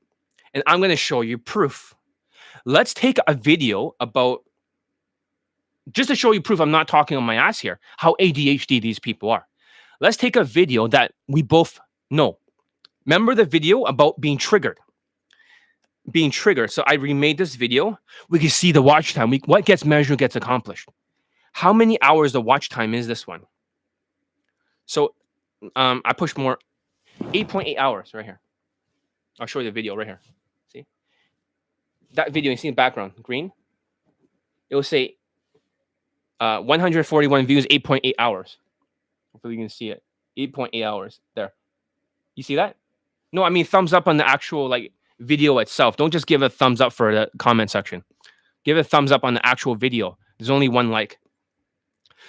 And I'm going to show you proof. Let's take a video about, just to show you proof I'm not talking on my ass here, how ADHD these people are. Let's take a video that we both know. Remember the video about being triggered? Being triggered. So I remade this video. We can see the watch time. What gets measured gets accomplished. How many hours the watch time is this one? So I pushed more. 8.8 hours right here. I'll show you the video right here. See? That video, you see the background, green? It will say 141 views, 8.8 hours. Hopefully you can see it. 8.8 hours there. You see that? No, I mean thumbs up on the actual like video itself. Don't just give a thumbs up for the comment section. Give a thumbs up on the actual video. There's only 1 like.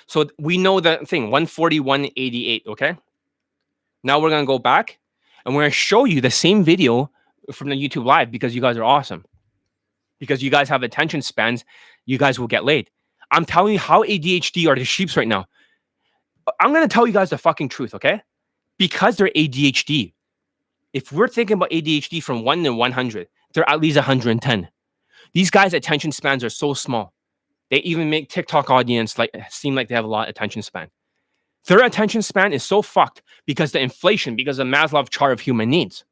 So we know that thing, 141.88, okay? Now we're going to go back and we're going to show you the same video from the YouTube Live because you guys are awesome. because you guys have attention spans, you guys will get laid. I'm telling you how ADHD are the sheeps right now. I'm going to tell you guys the fucking truth, okay? Because they're ADHD. If we're thinking about ADHD from 1 to 100, they're at least 110. These guys' attention spans are so small. They even make TikTok audience seem like they have a lot of attention span. Their attention span is so fucked because the inflation, because of Maslow's chart of human needs.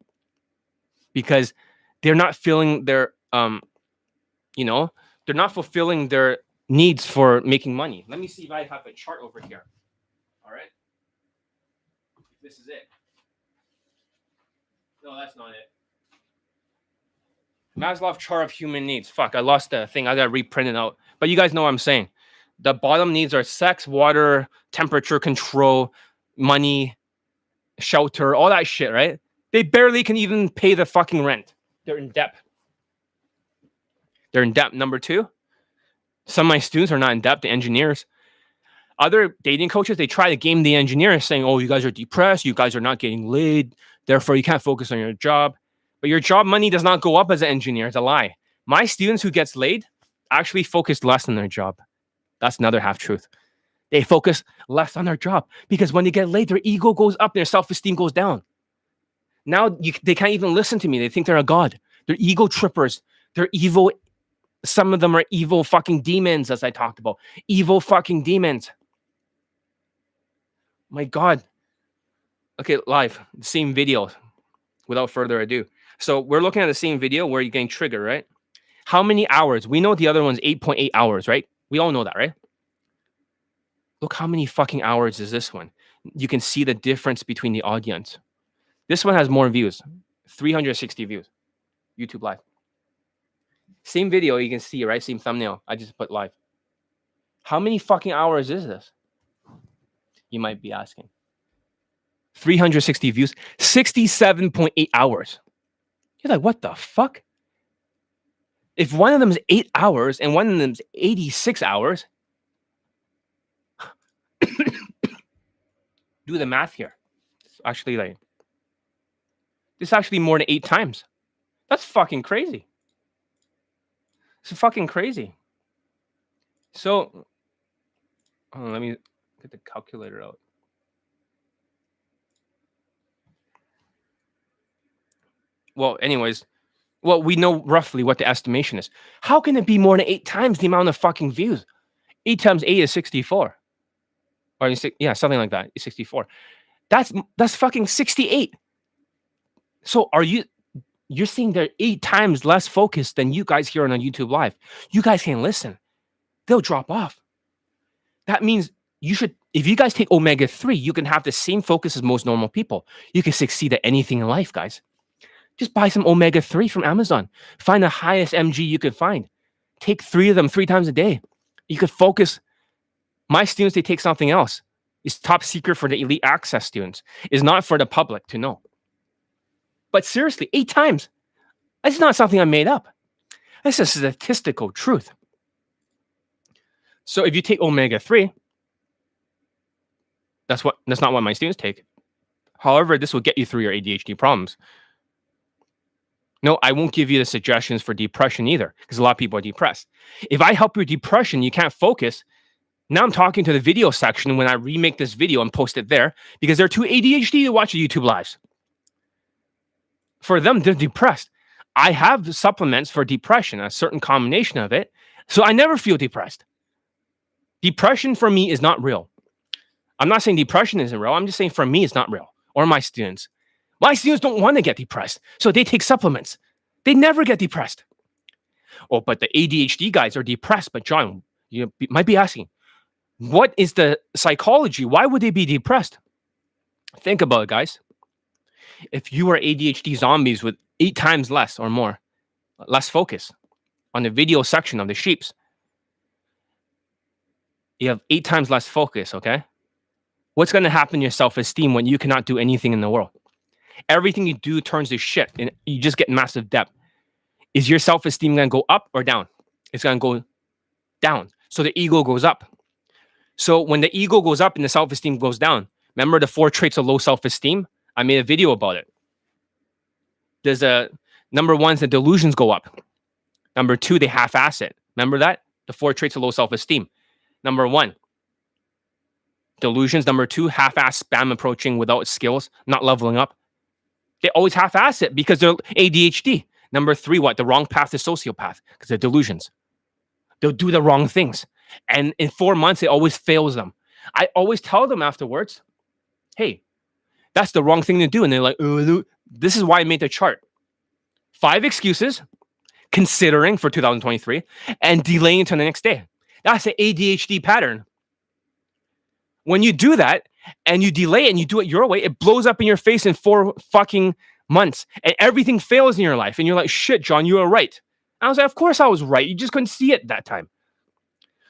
Because they're not feeling their, they're not fulfilling their needs for making money. Let me see if I have a chart over here. All right. This is it. No, that's not it. Maslow's chart of human needs. Fuck, I lost the thing. I got to reprint it out. But you guys know what I'm saying. The bottom needs are sex, water, temperature control, money, shelter, all that shit, right? They barely can even pay the fucking rent. They're in debt. They're in debt. Number 2, some of my students are not in debt, the engineers. Other dating coaches, they try to game the engineers saying, oh, you guys are depressed. You guys are not getting laid. Therefore, you can't focus on your job. But your job money does not go up as an engineer. It's a lie. My students who gets laid actually focus less on their job. That's another half truth. They focus less on their job because when they get laid, their ego goes up, their self-esteem goes down. Now they can't even listen to me. They think they're a god. They're ego trippers. They're evil. Some of them are evil fucking demons, as I talked about. Evil fucking demons. My God. Okay, live. Same video. Without further ado. So we're looking at the same video where you're getting triggered, right? How many hours? We know the other one's 8.8 hours, right? We all know that, right? Look how many fucking hours is this one. You can see the difference between the audience. This one has more views. 360 views. YouTube live. Same video, you can see, right? Same thumbnail. I just put live. How many fucking hours is this? You might be asking. 360 views. 67.8 hours. You're like, what the fuck? If one of them is 8 hours and one of them is 86 hours, do the math here. It's actually this is actually more than 8 times. That's fucking crazy. It's fucking crazy. So, let me get the calculator out. Well, anyways, we know roughly what the estimation is. How can it be more than 8 times the amount of fucking views? 8 times 8 is 64. Or yeah, something like that. 64. That's fucking 68. So you're seeing they're 8 times less focused than you guys here on YouTube Live. You guys can't listen. They'll drop off. That means you should, if you guys take omega-3, you can have the same focus as most normal people. You can succeed at anything in life, guys. Just buy some omega-3 from Amazon. Find the highest mg you can find. Take 3 of them 3 times a day. You could focus. My students, they take something else. It's top secret for the elite access students. It's not for the public to know. But seriously, 8 times. That's not something I made up. That's a statistical truth. So if you take omega-3, that's not what my students take. However, this will get you through your ADHD problems. No, I won't give you the suggestions for depression either, because a lot of people are depressed. If I help your depression, you can't focus. Now I'm talking to the video section when I remake this video and post it there, because they're too ADHD to watch the YouTube lives. For them, they're depressed. I have supplements for depression, a certain combination of it, so I never feel depressed. Depression for me is not real. I'm not saying depression isn't real. I'm just saying for me, it's not real. Or my students. My students don't want to get depressed, so they take supplements. They never get depressed. Oh, but the ADHD guys are depressed. But John, you might be asking, what is the psychology? Why would they be depressed? Think about it, guys. If you are ADHD zombies with 8 times less or more, less focus on the video section of the sheeps, you have 8 times less focus, okay? What's going to happen to your self-esteem when you cannot do anything in the world? Everything you do turns to shit and you just get massive debt. Is your self-esteem going to go up or down? It's going to go down. So the ego goes up. So when the ego goes up and the self-esteem goes down, remember the 4 traits of low self-esteem? I made a video about it. There's number 1 is the delusions go up. Number 2, they half-ass it. Remember that? The 4 traits of low self-esteem. Number 1, delusions. Number 2, half-ass spam approaching without skills, not leveling up. They always half-ass it because they're ADHD. Number 3, what? The wrong path to sociopath because they're delusions. They'll do the wrong things. And in 4 months, it always fails them. I always tell them afterwards, hey, that's the wrong thing to do. And they're like, oh, this is why I made the chart. 5 excuses, considering for 2023, and delaying until the next day. That's an ADHD pattern. When you do that and you delay it and you do it your way, it blows up in your face in 4 fucking months and everything fails in your life. And you're like, shit, John, you were right. And I was like, of course I was right. You just couldn't see it that time.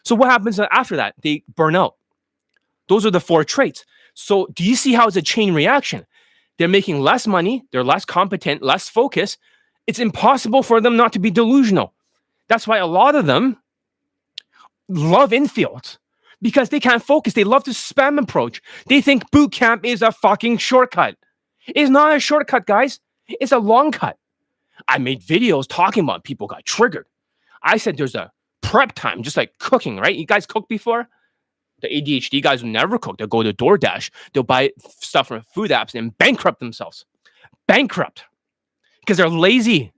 So what happens after that? They burn out. Those are the 4 traits. So do you see how it's a chain reaction? They're making less money. They're less competent, less focused. It's impossible for them not to be delusional. That's why a lot of them love infields because they can't focus. They love to spam approach. They think boot camp is a fucking shortcut. It's not a shortcut, guys. It's a long cut. I made videos talking about people got triggered. I said there's a prep time, just like cooking, right? You guys cook before? The ADHD guys will never cook. They'll go to DoorDash. They'll buy stuff from food apps and bankrupt themselves. Bankrupt. Because they're lazy.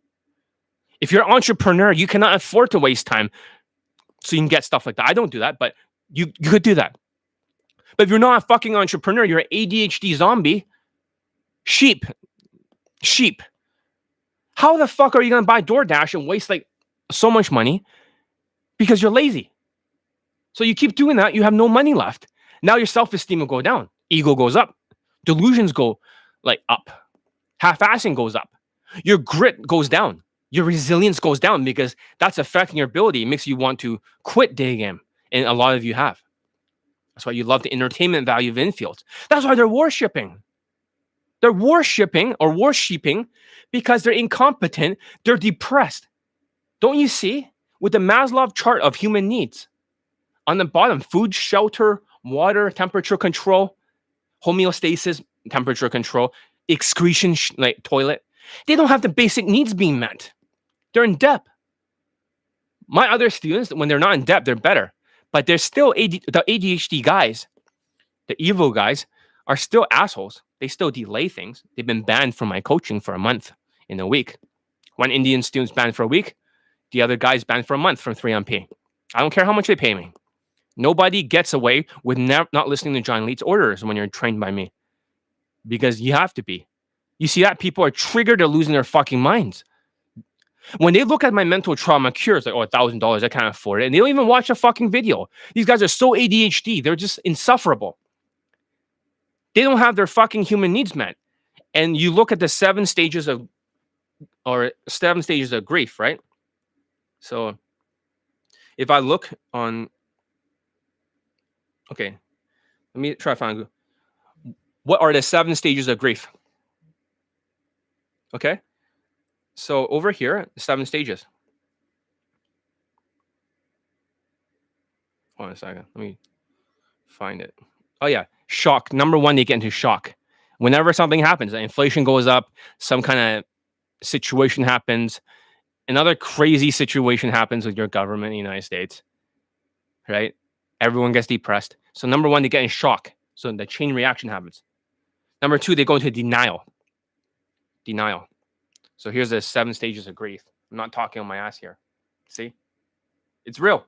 If you're an entrepreneur, you cannot afford to waste time so you can get stuff like that. I don't do that, but you could do that. But if you're not a fucking entrepreneur, you're an ADHD zombie. Sheep. How the fuck are you going to buy DoorDash and waste like so much money? Because you're lazy. So you keep doing that, you have no money left. Now your self-esteem will go down. Ego goes up. Delusions go like up. Half-assing goes up. Your grit goes down. Your resilience goes down because that's affecting your ability. It makes you want to quit day game. And a lot of you have. That's why you love the entertainment value of infields. That's why they're worshipping. They're worshipping or worshipping because they're incompetent. They're depressed. Don't you see? With the Maslow chart of human needs, on the bottom, food, shelter, water, temperature control, homeostasis, temperature control, excretion, like toilet. They don't have the basic needs being met. They're in debt. My other students, when they're not in debt, they're better. But they're still the ADHD guys, the evil guys, are still assholes. They still delay things. They've been banned from my coaching for a month in a week. One Indian student's banned for a week. The other guy's banned for a month from 3MP. I don't care how much they pay me. Nobody gets away with not listening to John Leeds' orders when you're trained by me. Because you have to be. You see that? People are triggered or losing their fucking minds. When they look at my mental trauma cures, like, oh, $1,000, I can't afford it. And they don't even watch a fucking video. These guys are so ADHD. They're just insufferable. They don't have their fucking human needs met. And you look at the 7 stages of grief, right? So if I look on, okay, let me try to find, what are the 7 stages of grief? Okay. So over here, 7 stages. Hold on a second. Let me find it. Oh yeah. Shock. Number 1, they get into shock. Whenever something happens, inflation goes up, some kind of situation happens, another crazy situation happens with your government in the United States, right? Everyone gets depressed. So number 1, they get in shock. So the chain reaction happens. Number 2, they go into denial. So here's the 7 stages of grief. I'm not talking on my ass here. See? It's real.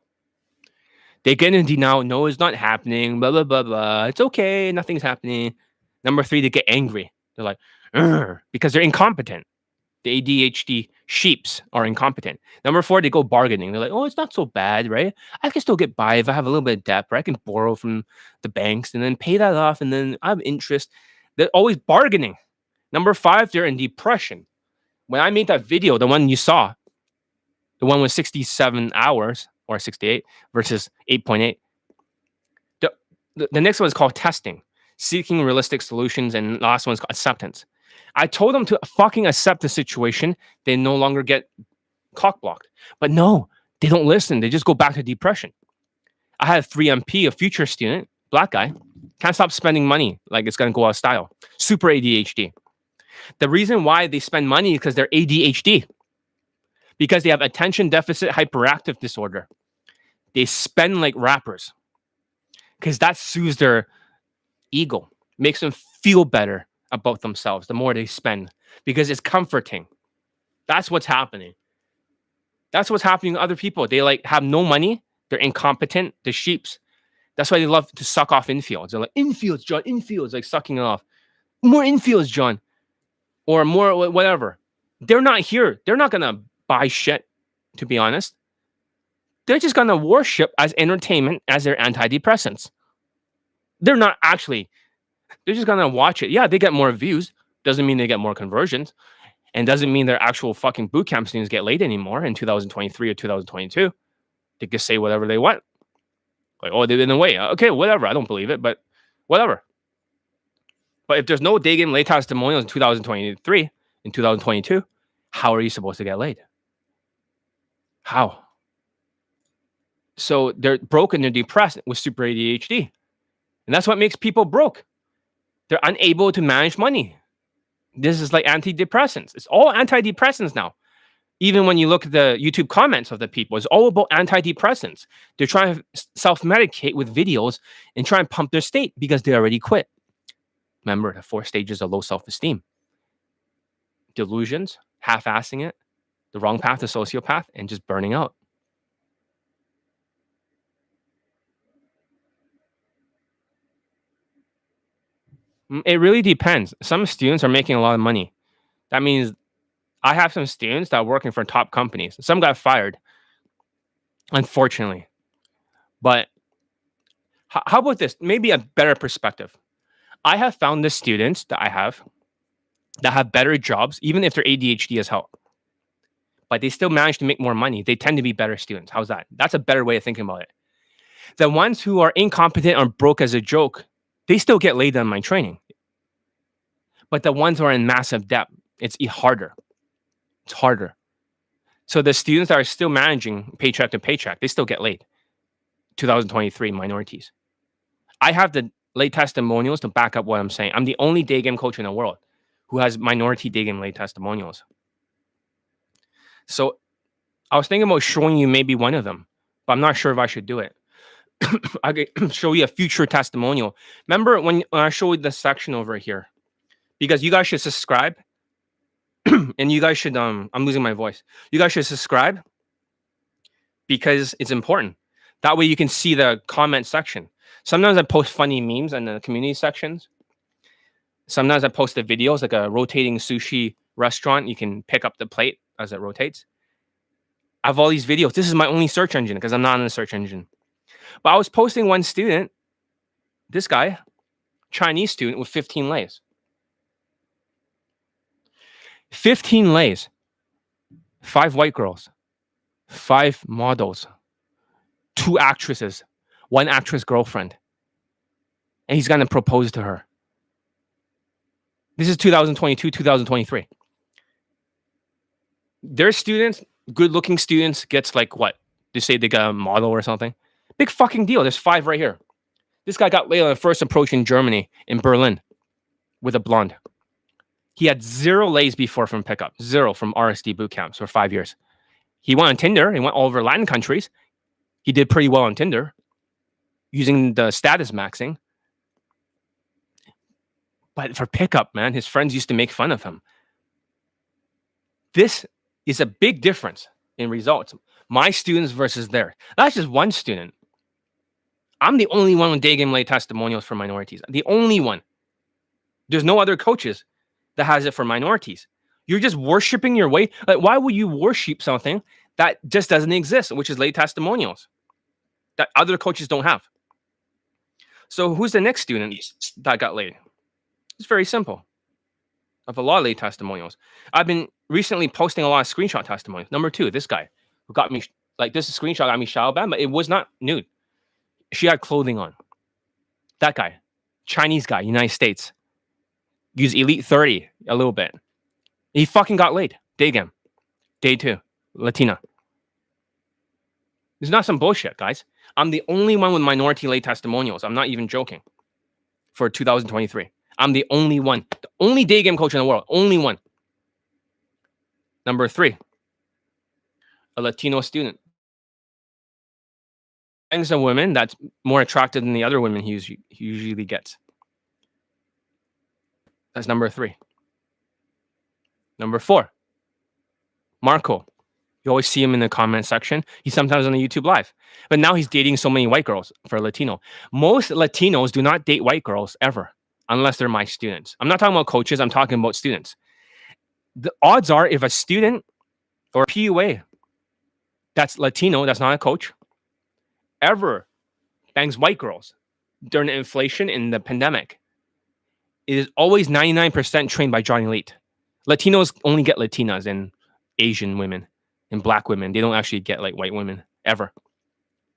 They get in denial. No, it's not happening. Blah, blah, blah, blah. It's okay. Nothing's happening. Number 3, they get angry. They're like, "Urgh," because they're incompetent. The ADHD sheeps are incompetent. Number 4, they go bargaining. They're like, oh, it's not so bad, right? I can still get by if I have a little bit of debt, or I can borrow from the banks and then pay that off, and then I have interest. They're always bargaining. Number 5, they're in depression. When I made that video, the one you saw, the one with 67 hours or 68 versus 8.8, the next one is called testing, seeking realistic solutions, and the last one is called acceptance. I told them to fucking accept the situation. They no longer get cock-blocked. But no, they don't listen. They just go back to depression. I had a 3MP, a future student, black guy, can't stop spending money like it's going to go out of style. Super ADHD. The reason why they spend money is because they're ADHD. because they have attention deficit hyperactive disorder. They spend like rappers because that soothes their ego, makes them feel better about themselves the more they spend because it's comforting. That's what's happening. That's what's happening to other people. They like have no money. They're incompetent. They're sheeps. That's why they love to suck off infields. They're like, infields, John, infields, like sucking it off. More infields, John. Or more whatever. They're not here. They're not going to buy shit, to be honest. They're just going to worship as entertainment as their antidepressants. They're not actually. They're just going to watch it. Yeah, they get more views. Doesn't mean they get more conversions. And doesn't mean their actual fucking bootcamp students get laid anymore in 2023 or 2022. They can say whatever they want. Like, oh, they've been away. Okay, whatever. I don't believe it, but whatever. But if there's no day game lay testimonials in 2023, in 2022, how are you supposed to get laid? How? So they're broken, they're depressed with super ADHD. And that's what makes people broke. They're unable to manage money. This is like antidepressants. It's all antidepressants now. Even when you look at the YouTube comments of the people, it's all about antidepressants. They're trying to self-medicate with videos and try and pump their state because they already quit. Remember the 4 stages of low self-esteem. Delusions, half-assing it, the wrong path to sociopath, and just burning out. It really depends. Some students are making a lot of money. That means I have some students that are working for top companies. Some got fired, unfortunately. But how about this? Maybe a better perspective. I have found the students that I have that have better jobs, even if their ADHD has helped. But they still manage to make more money. They tend to be better students. How's that? That's a better way of thinking about it. The ones who are incompetent or broke as a joke, they still get laid on my training. But the ones who are in massive debt, it's harder. It's harder. So the students that are still managing paycheck to paycheck, they still get laid. 2023 minorities. I have the lay testimonials to back up what I'm saying. I'm the only day game coach in the world who has minority day game lay testimonials. So I was thinking about showing you maybe one of them, but I'm not sure if I should do it. I could show you a future testimonial. Remember when I showed the section over here? Because you guys should subscribe. And you guys should, I'm losing my voice. You guys should subscribe because it's important. That way you can see the comment section. Sometimes I post funny memes in the community sections. Sometimes I post the videos like a rotating sushi restaurant. You can pick up the plate as it rotates. I have all these videos. This is my only search engine because I'm not in the search engine. But I was posting one student, this guy, Chinese student with 15 lays. 15 lays. 5 white girls. 5 models. 2 actresses. 1 actress girlfriend. And he's going to propose to her. This is 2022, 2023. Their students, good-looking students, gets like what? They say they got a model or something. Big fucking deal. There's 5 right here. This guy got laid on the first approach in Germany, in Berlin, with a blonde. He had 0 lays before from pickup. 0 from RSD boot camps for 5 years. He went on Tinder. He went all over Latin countries. He did pretty well on Tinder using the status maxing. But for pickup, man, his friends used to make fun of him. This is a big difference in results. My students versus theirs. That's just one student. I'm the only one with day game lay testimonials for minorities. The only one. There's no other coaches that has it for minorities. You're just worshiping your way. Like, why would you worship something that just doesn't exist, which is lay testimonials that other coaches don't have? So who's the next student that got laid? It's very simple. Of a lot of lay testimonials. I've been recently posting a lot of screenshot testimonials. Number 2, this guy who got me, like this screenshot got me shadow banned, but it was not nude. She had clothing on. That guy, Chinese guy, United States. Use Elite 30 a little bit. He fucking got laid. Day game. Day 2. Latina. It's not some bullshit, guys. I'm the only one with minority lay testimonials. I'm not even joking. For 2023. I'm the only one. The only day game coach in the world. Only one. Number 3. a Latino student. Bangs a woman that's more attractive than the other women he usually gets. That's number 3. Number 4, Marco. You always see him in the comment section. He's sometimes on the YouTube live. But now he's dating so many white girls for a Latino. Most Latinos do not date white girls ever, unless they're my students. I'm not talking about coaches. I'm talking about students. The odds are if a student or PUA that's Latino, that's not a coach, ever bangs white girls during the inflation in the pandemic, it is always 99% trained by Johnny Elite. Latinos only get Latinas and Asian women and black women. They don't actually get like white women ever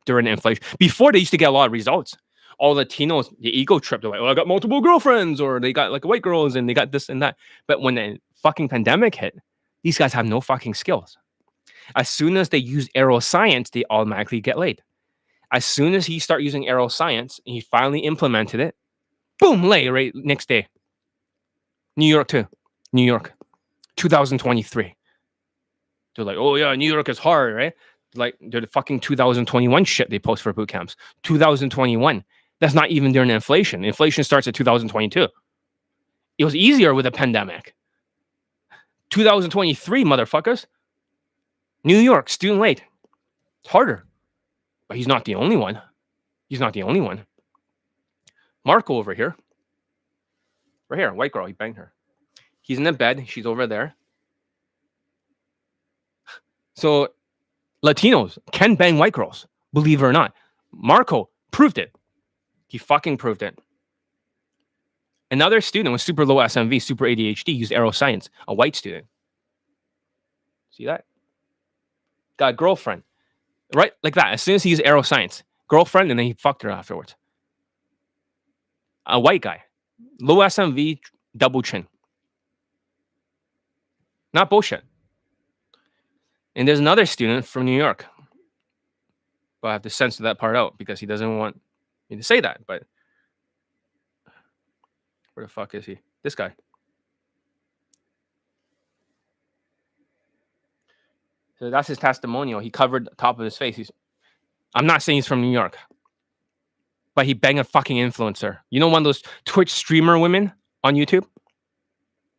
during the inflation. Before, they used to get a lot of results. All Latinos, the ego trip, they're like, oh, I got multiple girlfriends, or they got like white girls and they got this and that. But when the fucking pandemic hit, these guys have no fucking skills. As soon as they use aeroscience, they automatically get laid. As soon as he started using aeroscience, he finally implemented it, boom, lay right next day. New York too. New York, 2023. They're like, oh yeah, New York is hard, right? Like they're the fucking 2021 shit they post for boot camps. 2021. That's not even during inflation. Inflation starts at 2022. It was easier with a pandemic. 2023, motherfuckers. New York, student late. It's harder. But he's not the only one. He's not the only one. Marco over here. Right here, white girl, he banged her. He's in the bed. She's over there. So Latinos can bang white girls, believe it or not. Marco proved it. He fucking proved it. Another student with super low SMV, super ADHD, used aeroscience. A white student. See that? Got a girlfriend. Right? Like that. As soon as he used aeroscience. Girlfriend, and then he fucked her afterwards. A white guy. Low SMV, double chin. Not bullshit. And there's another student from New York. But I have to censor that part out because he doesn't want me to say that. But where the fuck is he? This guy. So that's his testimonial. He covered the top of his face. I'm not saying he's from New York. But he banged a fucking influencer. You know one of those Twitch streamer women on YouTube?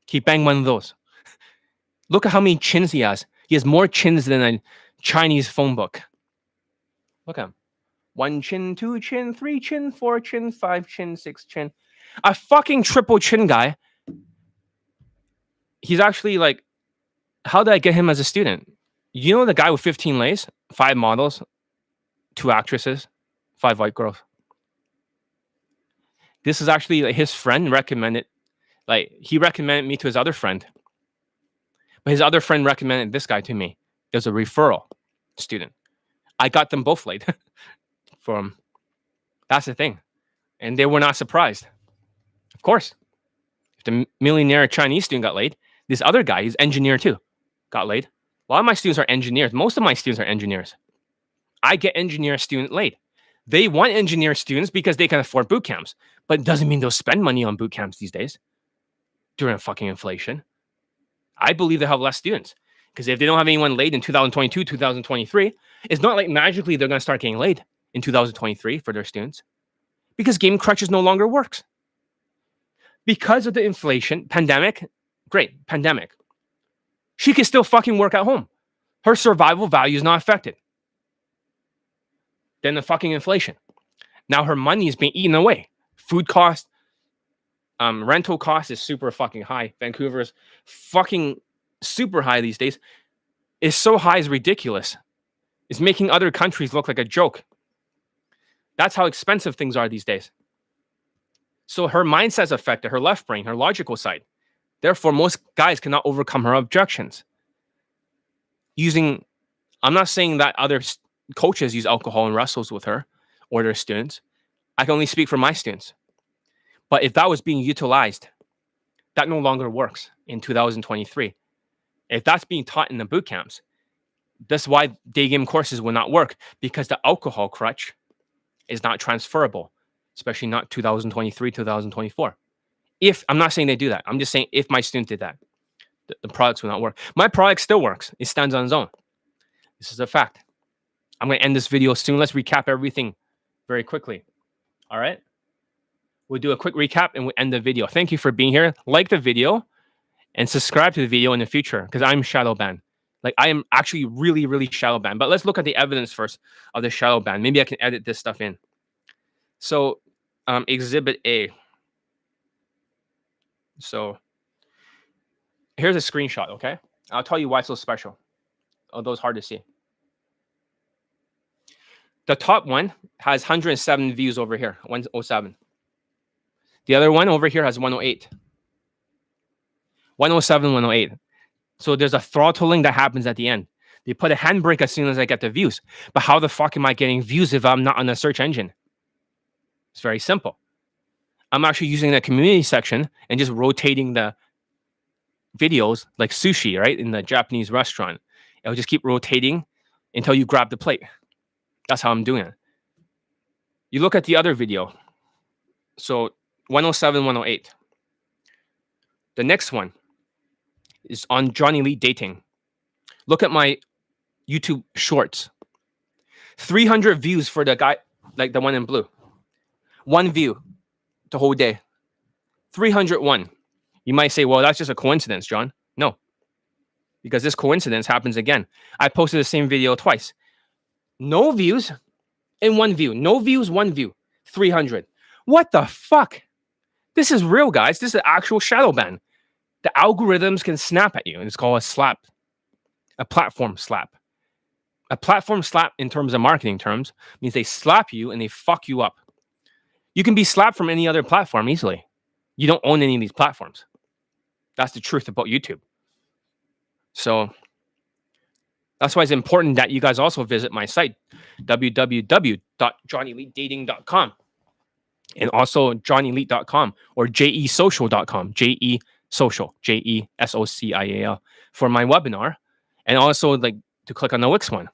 He banged one of those. Look at how many chins he has. He has more chins than a Chinese phone book. Look at him. 1 chin, 2 chin, 3 chin, 4 chin, 5 chin, 6 chin. A fucking triple chin guy. He's actually like, how did I get him as a student? You know the guy with 15 lays? 5 models, 2 actresses, 5 white girls. This is actually like his friend recommended. Like he recommended me to his other friend. But his other friend recommended this guy to me. It was a referral student. I got them both laid from. That's the thing. And they were not surprised. Of course. If the millionaire Chinese student got laid, this other guy, he's engineer too, got laid. A lot of my students are engineers. Most of my students are engineers. I get engineer student laid. They want engineer students because they can afford boot camps. But it doesn't mean they'll spend money on boot camps these days during fucking inflation. I believe they have less students. Because if they don't have anyone laid in 2022, 2023, it's not like magically they're going to start getting laid in 2023 for their students. Because Game Crutches no longer works. Because of the inflation, pandemic, great, pandemic. She can still fucking work at home. Her survival value is not affected. Then the fucking inflation. Now her money is being eaten away. Food cost, rental cost is super fucking high. Vancouver's fucking super high these days. It's so high, it's ridiculous. It's making other countries look like a joke. That's how expensive things are these days. So her mindset's affected, her left brain, her logical side. Therefore, most guys cannot overcome her objections. I'm not saying that other coaches use alcohol and wrestles with her or their students. I can only speak for my students. But if that was being utilized, that no longer works in 2023. If that's being taught in the boot camps, that's why day game courses will not work, because the alcohol crutch is not transferable, especially not 2023, 2024. If I'm not saying they do that, I'm just saying if my student did that, the products will not work. My product still works. It stands on its own. This is a fact. I'm going to end this video soon. Let's recap everything very quickly. All right. We'll do a quick recap and we'll end the video. Thank you for being here. Like the video and subscribe to the video in the future because I'm shadow banned. Like I am actually really, really shadow banned. But let's look at the evidence first of the shadow ban. Maybe I can edit this stuff in. So Exhibit A. So here's a screenshot, okay? I'll tell you why it's so special. Although it's hard to see. The top one has 107 views over here, 107. The other one over here has 108. 107, 108. So there's a throttling that happens at the end. They put a handbrake as soon as I get the views. But how the fuck am I getting views if I'm not on the search engine? It's very simple. I'm actually using the community section and just rotating the videos like sushi, right? In the Japanese restaurant. It'll just keep rotating until you grab the plate. That's how I'm doing it. You look at the other video. So 107, 108. The next one is on Johnny Lee dating. Look at my YouTube shorts. 300 views for the guy, like the one in blue. 1 view the whole day. 301. You might say, well, that's just a coincidence, John. No, because this coincidence happens again. I posted the same video twice. No views and 1 view. No views, 1 view. 300. What the fuck? This is real, guys. This is actual shadow ban. The algorithms can snap at you. It's called a slap. A platform slap. A platform slap in terms of marketing terms means they slap you and they fuck you up. You can be slapped from any other platform easily. You don't own any of these platforms. That's the truth about YouTube. So that's why it's important that you guys also visit my site, www.johnnyelitedating.com, and also johnnyelite.com or jesocial.com, jesocial, JESOCIAL, for my webinar, and also like to click on the Wix one.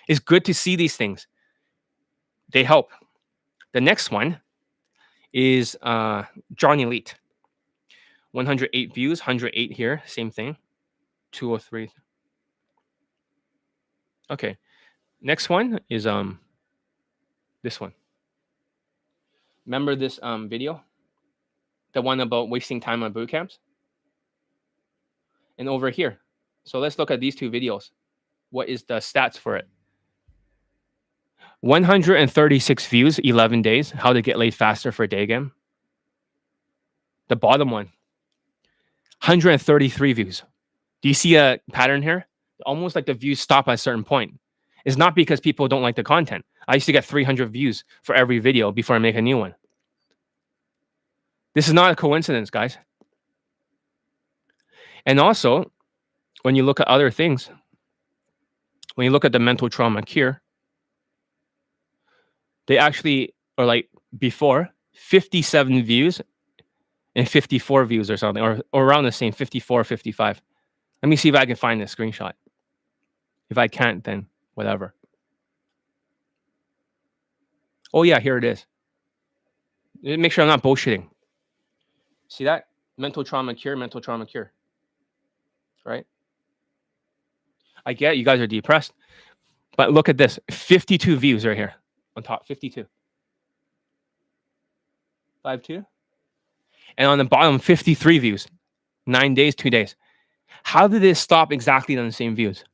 It's good to see these things. They help. The next one is Johnny Elite. 108 views, 108 here, same thing. 203. Okay. Next one is this one. Remember this video? The one about wasting time on boot camps? And over here. So let's look at these 2 videos. What is the stats for it? 136 views, 11 days. How to get laid faster for a day game. The bottom one. 133 views. Do you see a pattern here? Almost like the views stop at a certain point. It's not because people don't like the content. I used to get 300 views for every video before I make a new one. This is not a coincidence, guys. And also, when you look at other things, when you look at the mental trauma cure, they actually are like before 57 views and 54 views or something, or around the same, 54, 55. Let me see if I can find this screenshot. If I can't, then whatever. Oh yeah, here it is. Make sure I'm not bullshitting. See that? Mental trauma cure, right? I get it, you guys are depressed, but look at this. 52 views right here on top, 52. 52. And on the bottom, 53 views. 9 days, 2 days. How did this stop exactly on the same views?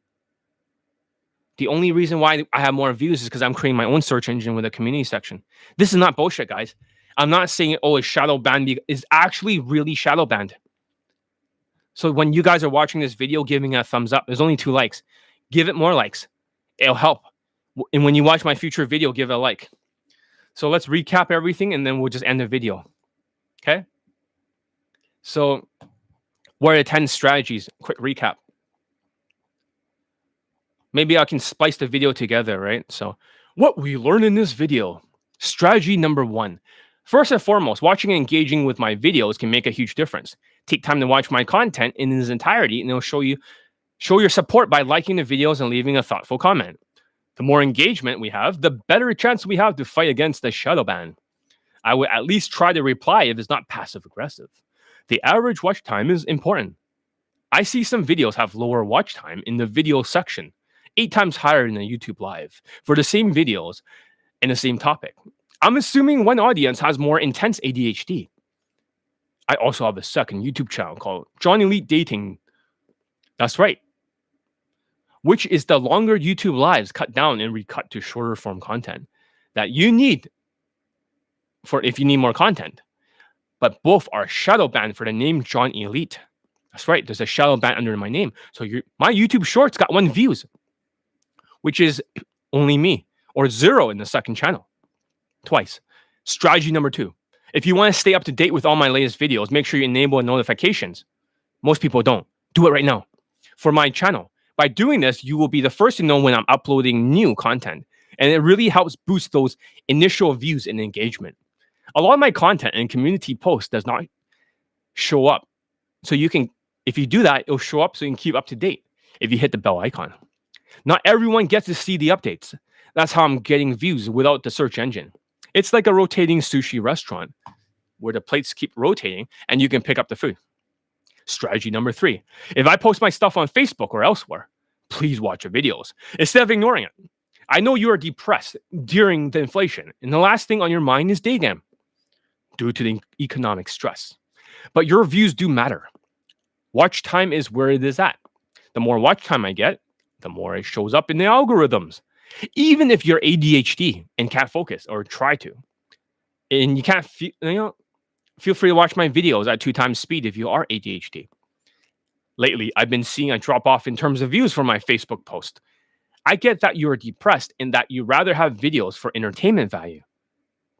The only reason why I have more views is because I'm creating my own search engine with a community section. This is not bullshit, guys. I'm not saying, oh, it's shadow banned. It's actually really shadow banned. So when you guys are watching this video, giving it a thumbs up, there's only 2 likes. Give it more likes. It'll help. And when you watch my future video, give it a like. So let's recap everything and then we'll just end the video. Okay? So what are the 10 strategies? Quick recap. Maybe I can splice the video together, right? So what we learn in this video. Strategy number 1. First and foremost, watching and engaging with my videos can make a huge difference. Take time to watch my content in its entirety, and it'll show your support by liking the videos and leaving a thoughtful comment. The more engagement we have, the better chance we have to fight against the shadow ban. I would at least try to reply if it's not passive aggressive. The average watch time is important. I see some videos have lower watch time in the video section. 8 times higher than a YouTube live for the same videos and the same topic. I'm assuming one audience has more intense ADHD. I also have a second YouTube channel called John Elite Dating. That's right. Which is the longer YouTube lives cut down and recut to shorter form content that you need for if you need more content. But both are shadow banned for the name John Elite. That's right. There's a shadow ban under my name. So my YouTube shorts got 1 views, which is only me, or 0 in the second channel. Twice. Strategy number 2. If you want to stay up to date with all my latest videos, make sure you enable notifications. Most people don't. Do it right now for my channel. By doing this, you will be the first to know when I'm uploading new content. And it really helps boost those initial views and engagement. A lot of my content and community posts does not show up. So you can, if you do that, it'll show up so you can keep up to date if you hit the bell icon. Not everyone gets to see the updates. That's how I'm getting views without the search engine. It's like a rotating sushi restaurant where the plates keep rotating and you can pick up the food. Strategy number 3. If I post my stuff on Facebook or elsewhere, please watch the videos instead of ignoring it. I know you are depressed during the inflation, and the last thing on your mind is day game due to the economic stress. But your views do matter. Watch time is where it is at. The more watch time I get, the more it shows up in the algorithms. Even if you're ADHD and can't focus or try to, and you can't, feel free to watch my videos at 2 times speed if you are ADHD. Lately, I've been seeing a drop off in terms of views for my Facebook post. I get that you are depressed and that you rather have videos for entertainment value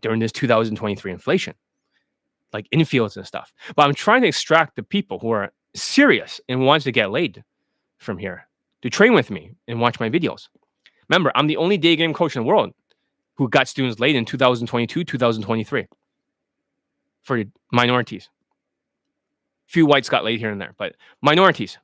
during this 2023 inflation, like infields and stuff. But I'm trying to extract the people who are serious and wants to get laid from here to train with me and watch my videos. Remember, I'm the only day game coach in the world who got students laid in 2022, 2023 for minorities. Few whites got laid here and there, but minorities.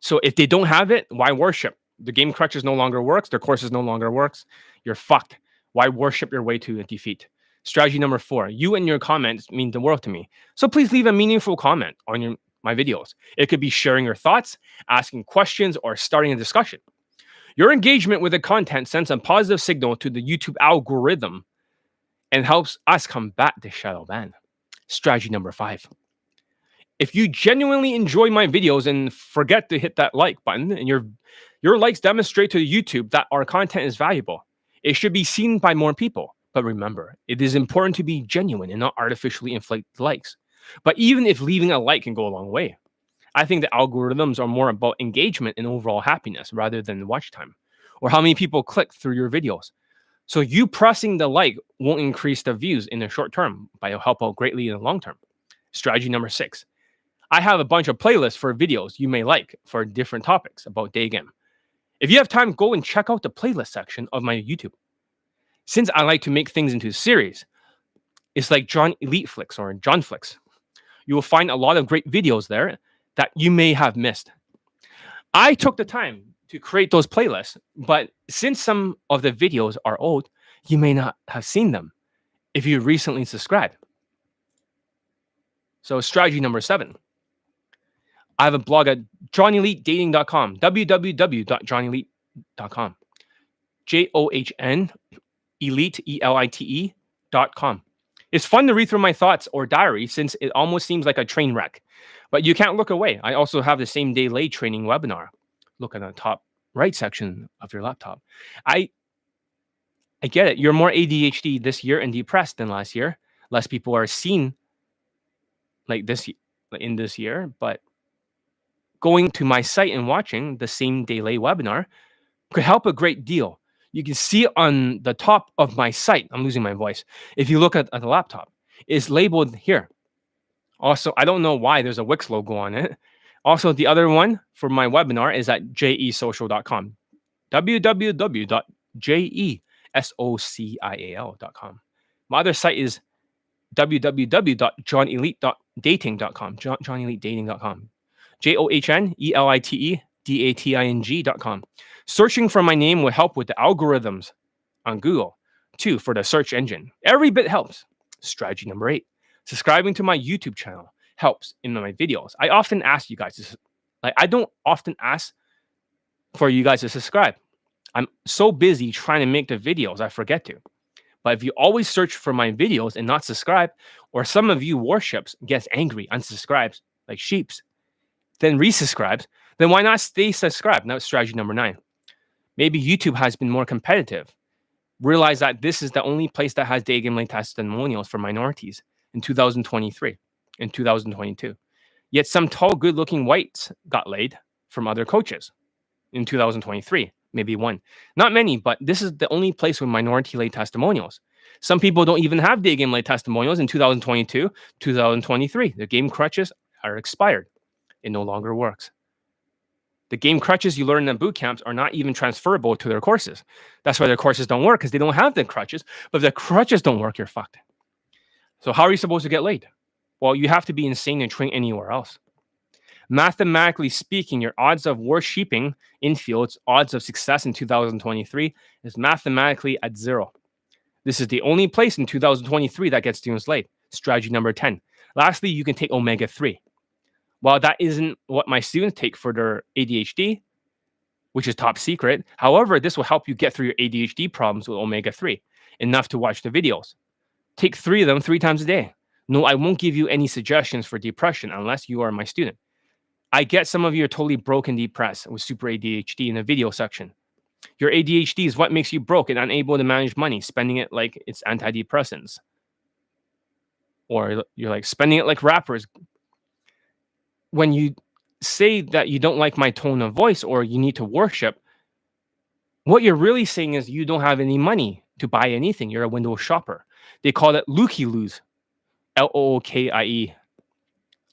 So if they don't have it, why worship? The game crutches no longer works. Their courses no longer works. You're fucked. Why worship your way to a defeat? Strategy number 4. You and your comments mean the world to me. So please leave a meaningful comment on my videos. It could be sharing your thoughts, asking questions, or starting a discussion. Your engagement with the content sends a positive signal to the YouTube algorithm and helps us combat the shadow ban. Strategy number 5. If you genuinely enjoy my videos and forget to hit that like button, and your likes demonstrate to YouTube that our content is valuable, it should be seen by more people. But remember, it is important to be genuine and not artificially inflate the likes. But even if leaving a like can go a long way, I think the algorithms are more about engagement and overall happiness rather than watch time or how many people click through your videos. So you pressing the like won't increase the views in the short term, but it'll help out greatly in the long term. Strategy number 6. I have a bunch of playlists for videos you may like for different topics about day game. If you have time, go and check out the playlist section of my YouTube. Since I like to make things into a series, it's like John Elite Flicks or John Flicks. You will find a lot of great videos there that you may have missed. I took the time to create those playlists, but since some of the videos are old, you may not have seen them if you recently subscribed. So strategy number 7. I have a blog at johnelitedating.com, www.johnelite.com. JOHN Elite, ELITE.com. It's fun to read through my thoughts or diary since it almost seems like a train wreck, but you can't look away. I also have the same day late training webinar. Look at the top right section of your laptop. I get it. You're more ADHD this year and depressed than last year. Less people are seen like this in this year, but going to my site and watching the same day late webinar could help a great deal. You can see on the top of my site, I'm losing my voice. If you look at the laptop, it's labeled here. Also, I don't know why there's a Wix logo on it. Also, the other one for my webinar is atjesocial.com. www.jesocial.com. My other site is www.johnelite.dating.com. johnelitedating.com. JOHNELITEDATING.com. Searching for my name will help with the algorithms on Google. 2, for the search engine. Every bit helps. Strategy number 8. Subscribing to my YouTube channel helps in my videos. I often ask you guys to, I don't often ask for you guys to subscribe. I'm so busy trying to make the videos, I forget to. But if you always search for my videos and not subscribe, or some of you worships gets angry, unsubscribes like sheeps, then resubscribes, then why not stay subscribed? Now, strategy number 9. Maybe YouTube has been more competitive. Realize that this is the only place that has day game lane testimonials for minorities in 2023 and 2022. Yet some tall, good-looking whites got laid from other coaches in 2023. Maybe one. Not many, but this is the only place with minority lay testimonials. Some people don't even have day game lay testimonials in 2022, 2023. The game crutches are expired. It no longer works. The game crutches you learn in the boot camps are not even transferable to their courses. That's why their courses don't work, because they don't have the crutches. But if the crutches don't work, you're fucked. So how are you supposed to get laid? Well, you have to be insane and train anywhere else. Mathematically speaking, your odds of worshipping infields, odds of success in 2023 is mathematically at 0. This is the only place in 2023 that gets students laid. Strategy number 10. Lastly, you can take omega-3. While that isn't what my students take for their ADHD, which is top secret, however, this will help you get through your ADHD problems with omega-3, enough to watch the videos. Take 3 of them 3 times a day. No, I won't give you any suggestions for depression unless you are my student. I get some of you are totally broke and depressed with super ADHD in the video section. Your ADHD is what makes you broke and unable to manage money, spending it like it's antidepressants. Or you're like spending it like rappers. When you say that you don't like my tone of voice or you need to worship, what you're really saying is you don't have any money to buy anything. You're a window shopper. They call it looky-loos. L-O-O-K-I-E.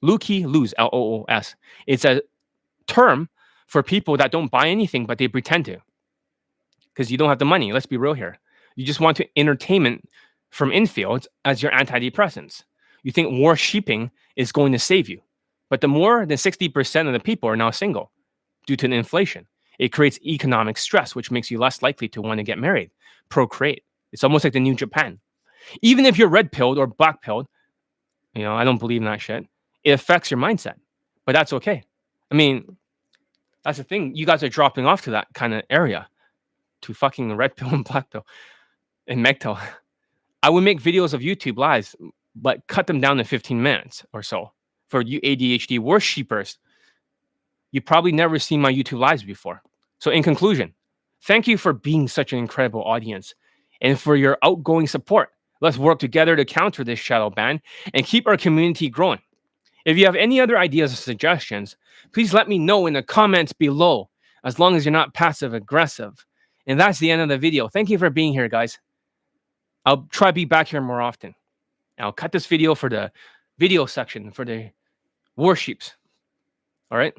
Looky-loos, L-O-O-S. It's a term for people that don't buy anything, but they pretend to. Because you don't have the money. Let's be real here. You just want to entertainment from infields as your antidepressants. You think worshipping is going to save you. But the more than 60% of the people are now single due to the inflation. It creates economic stress, which makes you less likely to want to get married, procreate. It's almost like the new Japan. Even if you're red-pilled or black-pilled, I don't believe in that shit. It affects your mindset, but that's okay. I mean, that's the thing. You guys are dropping off to that kind of area, to fucking red pill and black pill and megpill. I would make videos of YouTube lives, but cut them down to 15 minutes or so. For you ADHD worshippers, you probably never seen my YouTube lives before. So in conclusion, thank you for being such an incredible audience and for your outgoing support. Let's work together to counter this shadow ban and keep our community growing. If you have any other ideas or suggestions, please let me know in the comments below, as long as you're not passive aggressive. And that's the end of the video. Thank you for being here, guys. I'll try to be back here more often. I'll cut this video for the video section for the warships. All right.